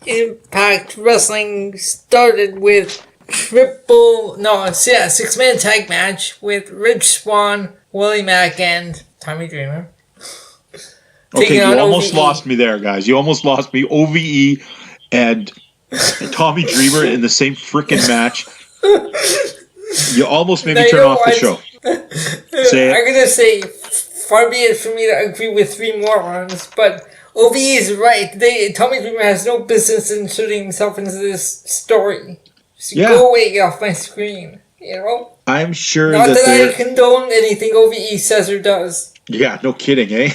Impact Wrestling started with six-man tag match with Rich Swann, Willie Mack, and Tommy Dreamer. Okay, you almost lost me there, guys. You almost lost me. OVE and Tommy Dreamer in the same freaking match. You almost made me turn off the show. Say it. I'm going to say, far be it for me to agree with three morons, but OVE is right. Tommy Dreamer has no business inserting himself into this story. So go away, get off my screen. You know? I'm sure Not that I condone anything OVE says or does. Yeah, no kidding, eh?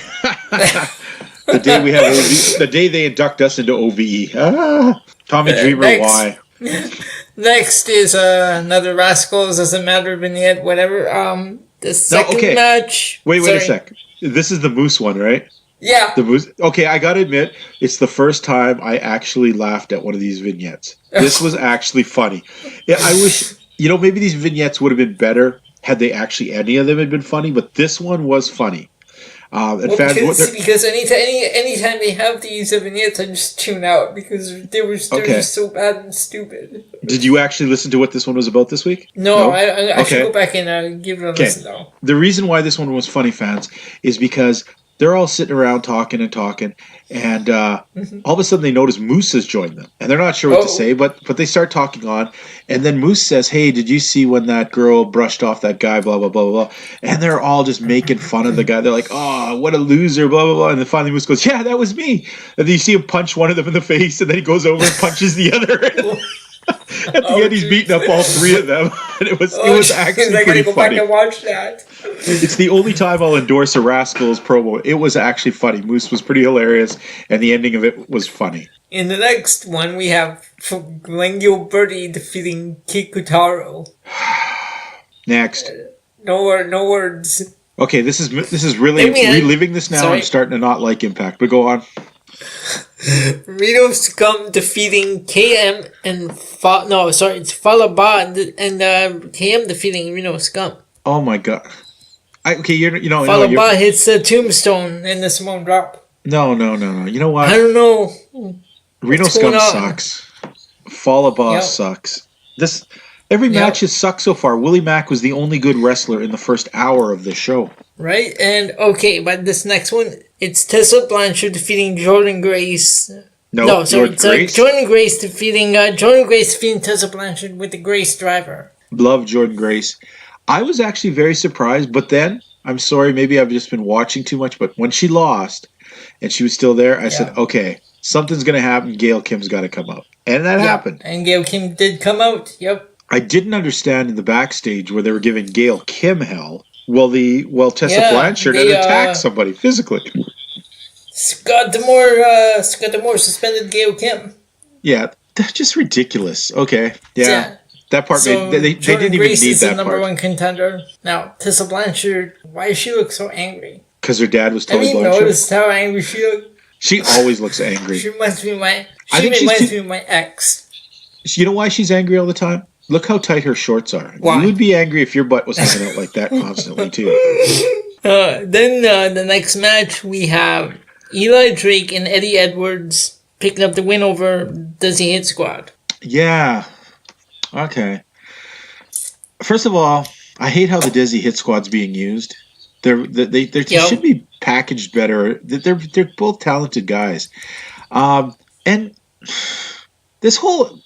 The day we have OVE, the day they induct us into OVE. Tommy Dreamer, why? Next is another Rascals Doesn't Matter vignette, whatever. The second match. Wait a sec. This is the Moose one, right? Yeah. The Moose. Okay, I gotta admit, it's the first time I actually laughed at one of these vignettes. This was actually funny. Yeah, I wish, maybe these vignettes would have been better had they actually, any of them had been funny, but this one was funny. Because anytime they have these vignettes, I just tune out because they were just so bad and stupid. Did you actually listen to what this one was about this week? No? I should go back and give it a listen though. The reason why this one was funny, fans, is because they're all sitting around talking, and all of a sudden they notice Moose has joined them, and they're not sure what to say, but they start talking on, and then Moose says, "Hey, did you see when that girl brushed off that guy, blah, blah, blah, blah," and they're all just making fun of the guy. They're like, "Oh, what a loser, blah, blah, blah," and then finally Moose goes, "Yeah, that was me," and then you see him punch one of them in the face, and then he goes over and punches the other. At the end, he's beating up all three of them, and it was actually pretty funny. I gotta go back and watch that. It's the only time I'll endorse a Rascals promo. It was actually funny. Moose was pretty hilarious, and the ending of it was funny. In the next one, we have Glenn Gilberti defeating Kikutaro. Next. No words. Okay, this is really reliving this now. Sorry. I'm starting to not like Impact, but go on. Reno Scum defeating KM and it's Falaba and KM defeating Reno Scum. Oh my god! Falaba hits the tombstone in the Simone drop. No. You know what? I don't know. Reno Scum sucks. Falaba sucks. Every match has sucked so far. Willie Mack was the only good wrestler in the first hour of the show. Right, and but this next one, it's Tessa Blanchard defeating Jordan Grace. Jordan Grace defeating Tessa Blanchard with the Grace driver. Love Jordan Grace. I was actually very surprised, but then, I'm sorry, maybe I've just been watching too much, but when she lost and she was still there, I said, okay, something's going to happen. Gail Kim's got to come out. And that happened. And Gail Kim did come out, I didn't understand in the backstage where they were giving Gail Kim hell. Well, Tessa Blanchard had attacked somebody physically. Scott D'Amore suspended Gail Kim. Yeah, that's just ridiculous. Okay, yeah. That part, they didn't even Grace need is that the number part. one contender. Now, Tessa Blanchard, why does she look so angry? Because her dad was Tony Blanchard. Have you noticed how angry she looks? She always looks angry. She reminds me of my ex. You know why she's angry all the time? Look how tight her shorts are. Why? You would be angry if your butt was hanging out like that constantly, too. Then the next match, we have Eli Drake and Eddie Edwards picking up the win over Dizzy Hit Squad. Yeah. Okay. First of all, I hate how the Dizzy Hit Squad's being used. They should be packaged better. They're both talented guys. And this whole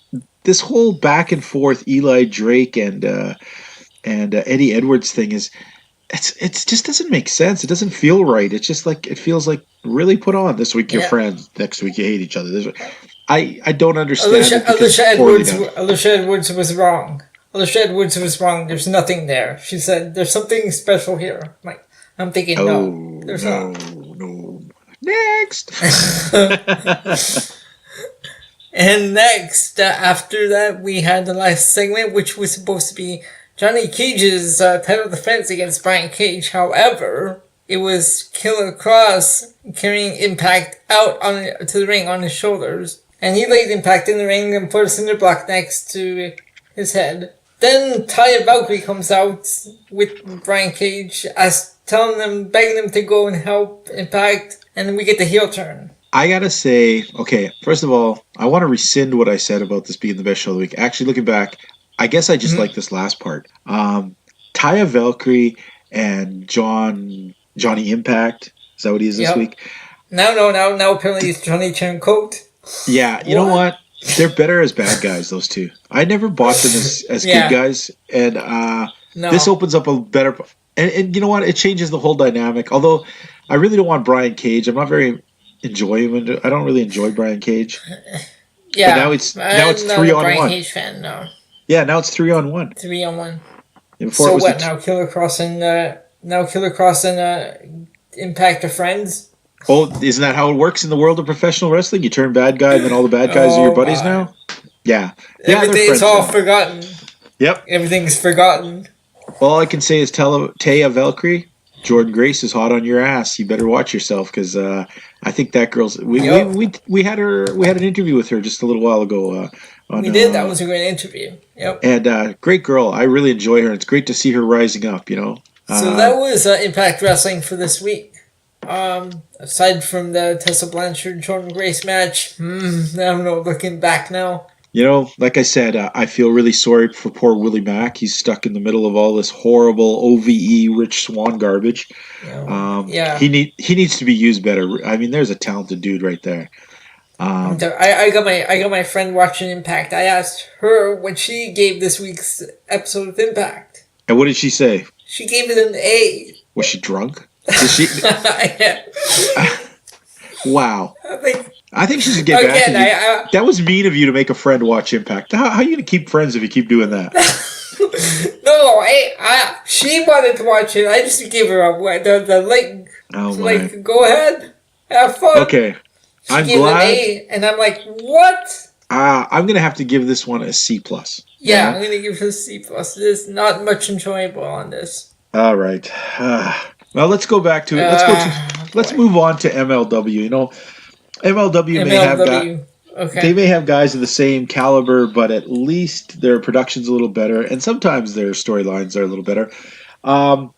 back and forth Eli Drake and Eddie Edwards thing is it just doesn't make sense. It doesn't feel right. It's just like it feels like really put on. This week you're friends, next week you hate each other. I don't understand. Alicia Edwards was wrong. Alicia Edwards was wrong. There's nothing there. She said there's something special here. I'm like, I'm thinking, Oh, no, there's no, not. no. Next. And next, after that, we had the last segment, which was supposed to be Johnny Cage's title defense against Brian Cage. However, it was Killer Cross carrying Impact out to the ring on his shoulders. And he laid Impact in the ring and put a cinder block next to his head. Then Taya Valkyrie comes out with Brian Cage, begging them to go and help Impact, and then we get the heel turn. I gotta say, okay, first of all, I want to rescind what I said about this being the best show of the week. Actually, looking back, I guess I just like this last part. Taya Valkyrie and Johnny Impact, is that what he is this week? Now apparently it's Johnny Turncoat. Yeah, you know what? They're better as bad guys, those two. I never bought them as good guys, and this opens up a better... And you know what? It changes the whole dynamic. Although, I really don't want Brian Cage. I'm not very enjoying. I don't really enjoy Brian Cage. Yeah. But now it's 3-on-1. Brian Cage fan, no. Yeah, now it's 3-on-1. 3-on-1. So what? Now Killer Cross and Impact are friends. Oh, isn't that how it works in the world of professional wrestling? You turn bad guy, and then all the bad guys are your buddies now. Yeah. Everything's all forgotten. Yep. Everything's forgotten. All I can say is Taya Valkyrie, Jordan Grace is hot on your ass. You better watch yourself because I think that girl's. We had an interview with her just a little while ago. We did. That was a great interview. Yep. And great girl. I really enjoy her. It's great to see her rising up. You know. So that was Impact Wrestling for this week. Aside from the Tessa Blanchard Jordan Grace match, I don't know. Looking back now. You know, like I said, I feel really sorry for poor Willie Mack. He's stuck in the middle of all this horrible OVE Rich Swann garbage. He needs to be used better. I mean, there's a talented dude right there. I got my friend watching Impact. I asked her what she gave this week's episode of Impact. And what did she say? She gave it an A. Was she drunk? Did she? Wow. I think she should get back at you. That was mean of you to make a friend watch Impact. How are you going to keep friends if you keep doing that? No, she wanted to watch it. I just gave her the link. Oh, my. Like, go ahead. Have fun. Okay. I'm glad. An A, and I'm like, what? I'm going to have to give this one a C+. Yeah, I'm going to give it a C+. There's not much enjoyable on this. All right. Well, let's go back to it. Let's move on to MLW. You know, MLW may have they may have guys of the same caliber, but at least their production's a little better, and sometimes their storylines are a little better. Puma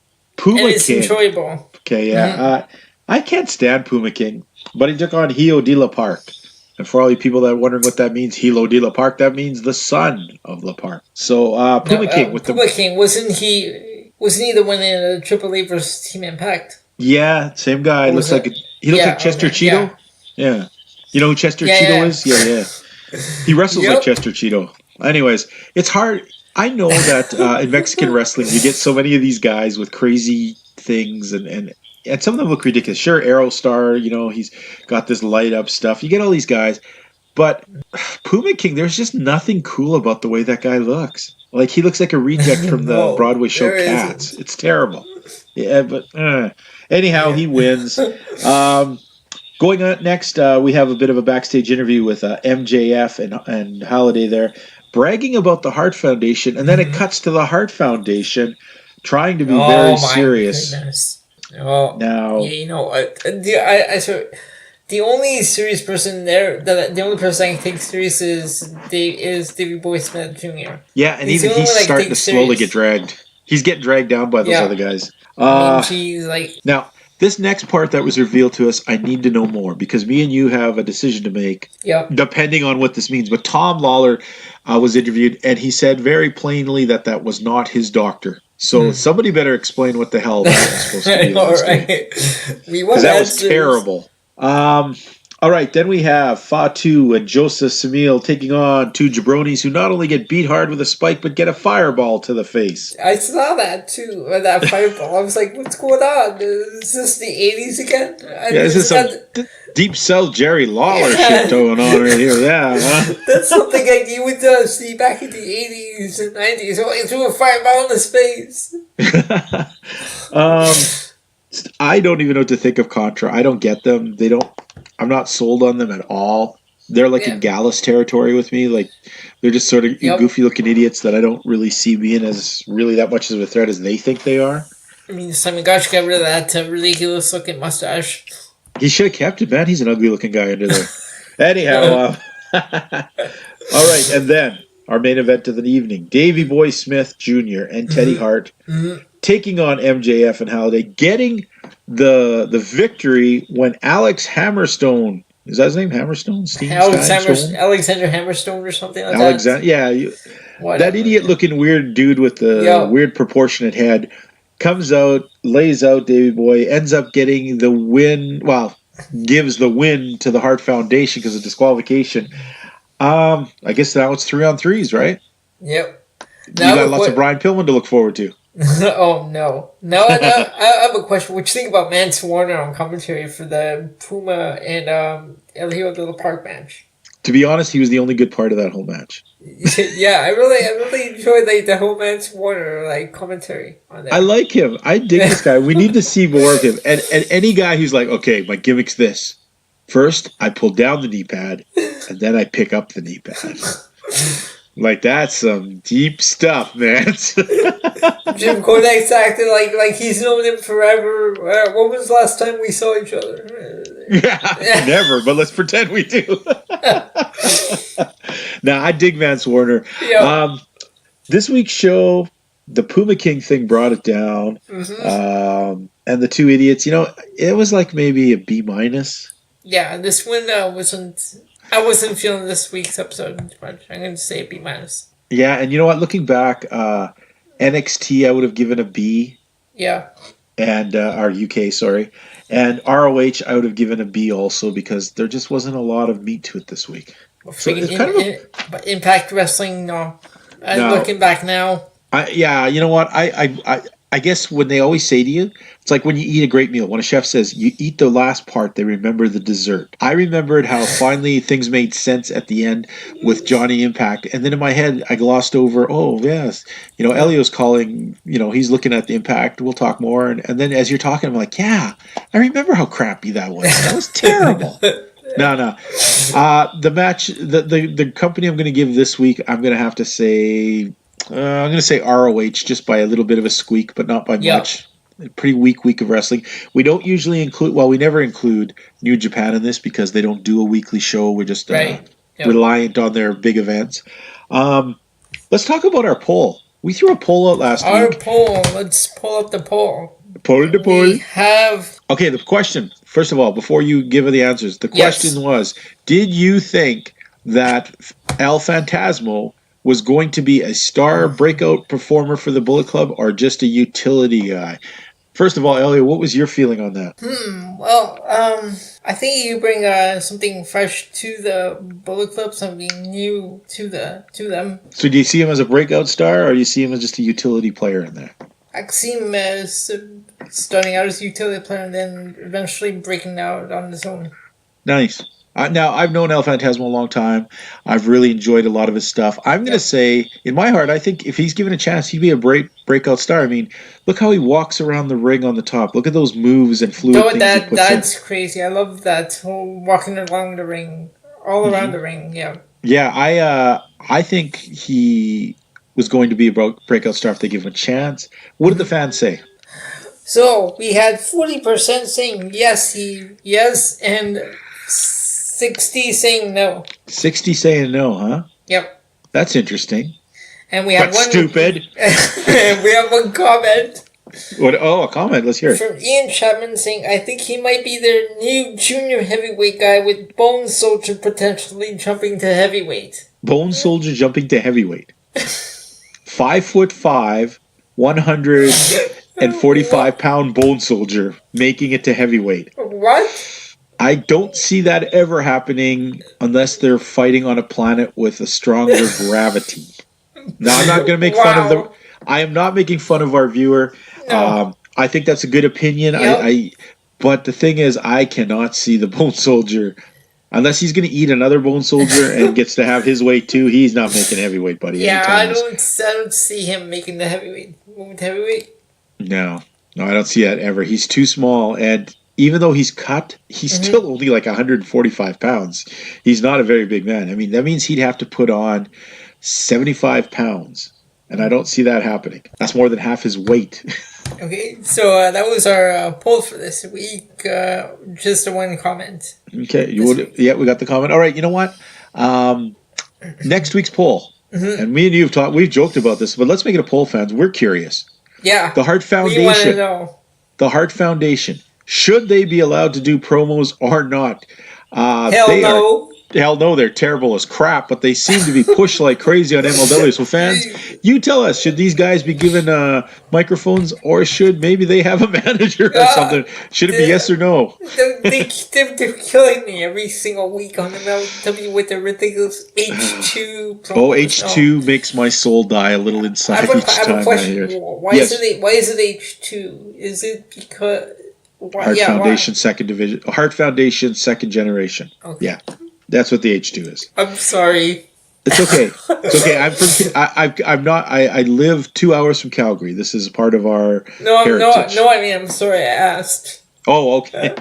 and it's King. Enjoyable. Okay, yeah. Mm-hmm. I can't stand Puma King, but he took on Hilo de la Park. And for all you people that are wondering what that means, Hilo de la Park, that means the son of La Park. So Puma King King, wasn't he the one in the AAA versus Team Impact? Yeah, same guy. He looks like Chester Cheeto. Yeah. You know who Chester Cheeto is? Yeah. He wrestles like Chester Cheeto. Anyways, it's hard. I know that in Mexican wrestling, you get so many of these guys with crazy things, and some of them look ridiculous. Sure, Aerostar, you know, he's got this light up stuff. You get all these guys. But Puma King, there's just nothing cool about the way that guy looks. Like, he looks like a reject from the Broadway show Cats. It's terrible. Yeah, but anyhow, he wins. Going on next, we have a bit of a backstage interview with MJF and Holiday there, bragging about the Hart Foundation, and then it cuts to the Hart Foundation trying to be very serious. Goodness. Oh, now, yeah, you know, the only serious person there, the only person I can take serious is Davey Boy Smith Jr. Yeah, and he's starting to slowly get dragged. He's getting dragged down by those other guys. Now, this next part that was revealed to us, I need to know more because me and you have a decision to make, depending on what this means. But Tom Lawler was interviewed, and he said very plainly that was not his doctor. So somebody better explain what the hell that was supposed to be. All right, because that was terrible. All right, then we have Fatu and Joseph Samil taking on two jabronis who not only get beat hard with a spike, but get a fireball to the face. I saw that too, that fireball. I was like, what's going on? Is this the 80s again? This is some Deep South Jerry Lawler shit going on right here. Yeah, that's something like you would see back in the 80s and 90s. Oh, he threw a fireball in his face. I don't even know what to think of Contra. I don't get them. I'm not sold on them at all. They're like in Gallus territory with me. Like they're just sort of goofy looking idiots that I don't really see being as really that much of a threat as they think they are. I mean, Simon Gotch got rid of that ridiculous looking mustache. He should have kept it, man. He's an ugly looking guy under there. Anyhow, all right, and then our main event of the evening: Davey Boy Smith Jr. and Teddy Hart taking on MJF and Halliday, getting the victory when Alex Hammerstone. Is that his name? Hammerstone? Alexander Hammerstone or something like that? Yeah. That idiot-looking weird dude with the weird proportionate head comes out, lays out Davey Boy, ends up getting the win. Well, gives the win to the Hart Foundation because of disqualification. I guess now it's 3-on-3s, right? Yep. You got lots of Brian Pillman to look forward to. Oh, no. No, I have a question. What you think about Mance Warner on commentary for the Puma and El Hijo de la Park match? To be honest, he was the only good part of that whole match. Yeah, I really enjoyed the whole Mance Warner commentary on that. I like him. I dig this guy. We need to see more of him. And any guy who's like, okay, my gimmick's this. First, I pull down the knee pad, and then I pick up the knee pad. Like, that's some deep stuff, man. Jim Kodak's acting like he's known him forever. When was the last time we saw each other? Yeah, never, but let's pretend we do. Now, I dig Mance Warner. Yep. This week's show, the Puma King thing brought it down. Mm-hmm. And the two idiots, it was like maybe a B-. Yeah, this one I wasn't feeling this week's episode too much. I'm going to say a B-. Yeah, and you know what? Looking back, NXT I would have given a B. Yeah. And our UK, sorry. And ROH I would have given a B also because there just wasn't a lot of meat to it this week. So it's kind of Impact Wrestling, no. Looking back now. You know what? I guess when they always say to you, it's like when you eat a great meal. When a chef says, you eat the last part, they remember the dessert. I remembered how finally things made sense at the end with Johnny Impact. And then in my head, I glossed over, oh, yes. Elio's calling, he's looking at the Impact. We'll talk more. And then as you're talking, I'm like, yeah, I remember how crappy that was. That was terrible. No. The match, the company I'm going to give this week, I'm going to have to say... I'm going to say ROH just by a little bit of a squeak, but not by much. A pretty weak week of wrestling. We don't usually we never include New Japan in this because they don't do a weekly show. We're just reliant on their big events. Let's talk about our poll. We threw a poll out last week. Our poll. Let's pull up the poll. We have... Okay, the question, first of all, before you give the answers, the question was, did you think that El Phantasmo was going to be a star breakout performer for the Bullet Club or just a utility guy? First of all, Elliot, what was your feeling on that? Well, I think you bring something fresh to the Bullet Club, something new to them. So do you see him as a breakout star or do you see him as just a utility player in there? I can see him as starting out as a utility player and then eventually breaking out on his own. Nice. Now, I've known El Phantasmo a long time. I've really enjoyed a lot of his stuff. I'm going to say, in my heart, I think if he's given a chance, he'd be a breakout star. I mean, look how he walks around the ring on the top. Look at those moves and fluid things he puts that's crazy. I love that whole walking along the ring, all around the ring, yeah. Yeah, I think he was going to be a breakout star if they give him a chance. What did the fans say? So, we had 40% saying yes, and 60 saying no. 60 saying no, huh? Yep. That's interesting. And we have stupid. And we have one comment. What? Oh, a comment. Let's hear it. From Ian Chapman saying, I think he might be their new junior heavyweight guy with Bone Soldier potentially jumping to heavyweight. Bone Soldier jumping to heavyweight. 5'5", 145-pound Bone Soldier making it to heavyweight. What? I don't see that ever happening unless they're fighting on a planet with a stronger gravity. Now, I'm not going to make fun of I am not making fun of our viewer. No. I think that's a good opinion. Yep. But the thing is, I cannot see the Bone Soldier unless he's going to eat another Bone Soldier and gets to have his way too. He's not making heavyweight, buddy. Yeah, I don't see him making the heavyweight. Moving to heavyweight. No. No, I don't see that ever. He's too small, and even though he's cut, he's still only like 145 pounds. He's not a very big man. I mean, that means he'd have to put on 75 pounds, and I don't see that happening. That's more than half his weight. Okay, so that was our poll for this week. Just a one comment. Okay, we got the comment. All right, you know what? Next week's poll, and me and you we've joked about this, but let's make it a poll, fans. We're curious. Yeah, The Hart Foundation. we want to know. The Hart Foundation. Should they be allowed to do promos or not? Hell no. Hell no, they're terrible as crap, but they seem to be pushed like crazy on MLW. So fans, you tell us, should these guys be given microphones, or should maybe they have a manager or something? Should it be yes or no? They're killing me every single week on MLW with their ridiculous H2 promos. Oh, H2 makes my soul die a little inside each time. I have a question. Why is it H2? Is it because... Hart Foundation, second division. Hart Foundation, second generation. Okay. Yeah. That's what the H2 is. I'm sorry. It's okay. It's okay. I'm not. I live 2 hours from Calgary. This is part of our heritage. No. I mean, I'm sorry. I asked. Oh, okay.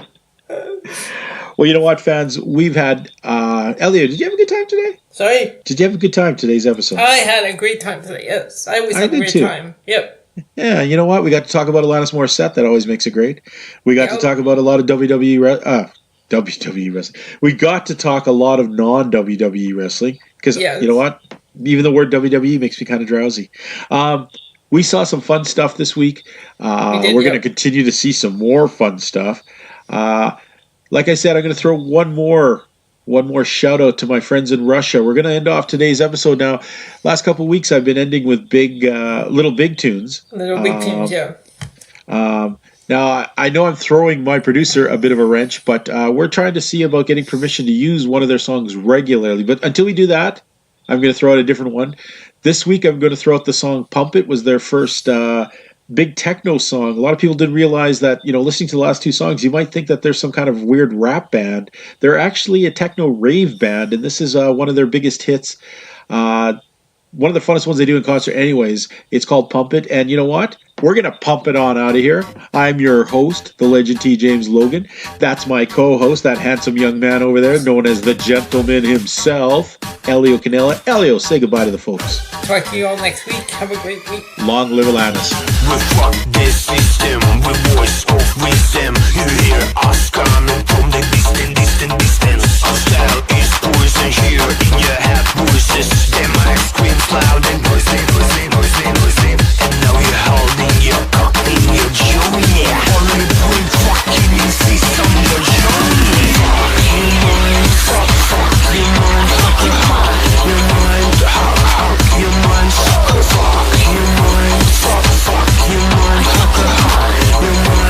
Well, you know what, fans? We've had Elliot. Did you have a good time today? Sorry. Did you have a good time today's episode? I had a great time today. Yes, I always have a great time. Yep. Yeah, you know what? We got to talk about Alanis Morissette. That always makes it great. We got to talk about a lot of WWE wrestling. We got to talk a lot of non-WWE wrestling because you know what? Even the word WWE makes me kind of drowsy. We saw some fun stuff this week. We're going to continue to see some more fun stuff. Like I said, I'm going to throw one more shout out to my friends in Russia. We're going to end off today's episode now. Last couple of weeks, I've been ending with little big tunes. Little big tunes, yeah. Now, I know I'm throwing my producer a bit of a wrench, but we're trying to see about getting permission to use one of their songs regularly. But until we do that, I'm going to throw out a different one. This week, I'm going to throw out the song Pump It. Was their first big techno song. A lot of people didn't realize that, listening to the last two songs, you might think that there's some kind of weird rap band. They're actually a techno rave band, and this is one of their biggest hits. One of the funnest ones they do in concert anyways. It's called Pump It, and you know what? We're going to pump it on out of here. I'm your host, the legend T. James Logan. That's my co-host, that handsome young man over there, known as the gentleman himself, Elio Canella. Elio, say goodbye to the folks. Talk to you all next week. Have a great week. Long live Alanis. We fuck this system, we voice of wisdom. You hear us coming from the distance. Our style is poison here in your head voices. The mic screams loud and noisy. And now you're holding your cock in your jaw, yeah. Only point fucking insist on your jaw, yeah. Fucking mind, fucking mind, fucking hard. Your mind, hard, your mind, fuck your mind, fuck your mind, fucking hard. Your mind.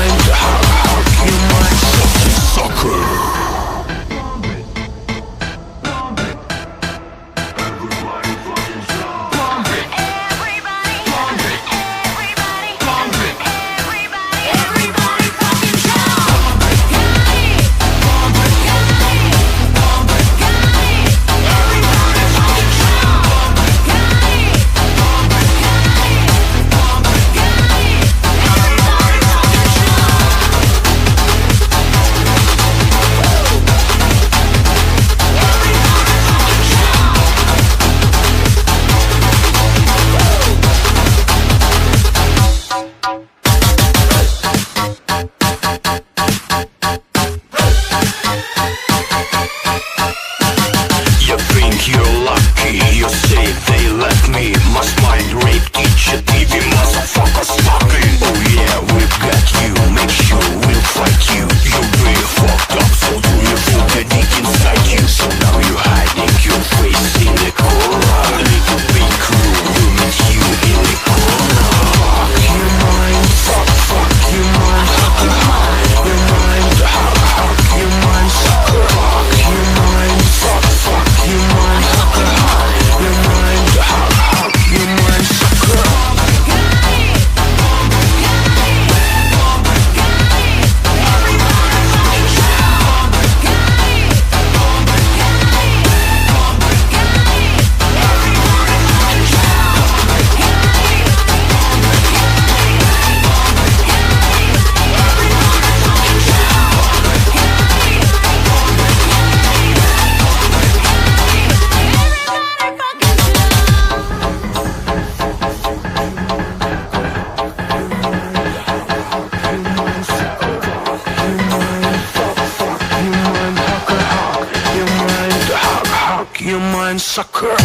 sucker.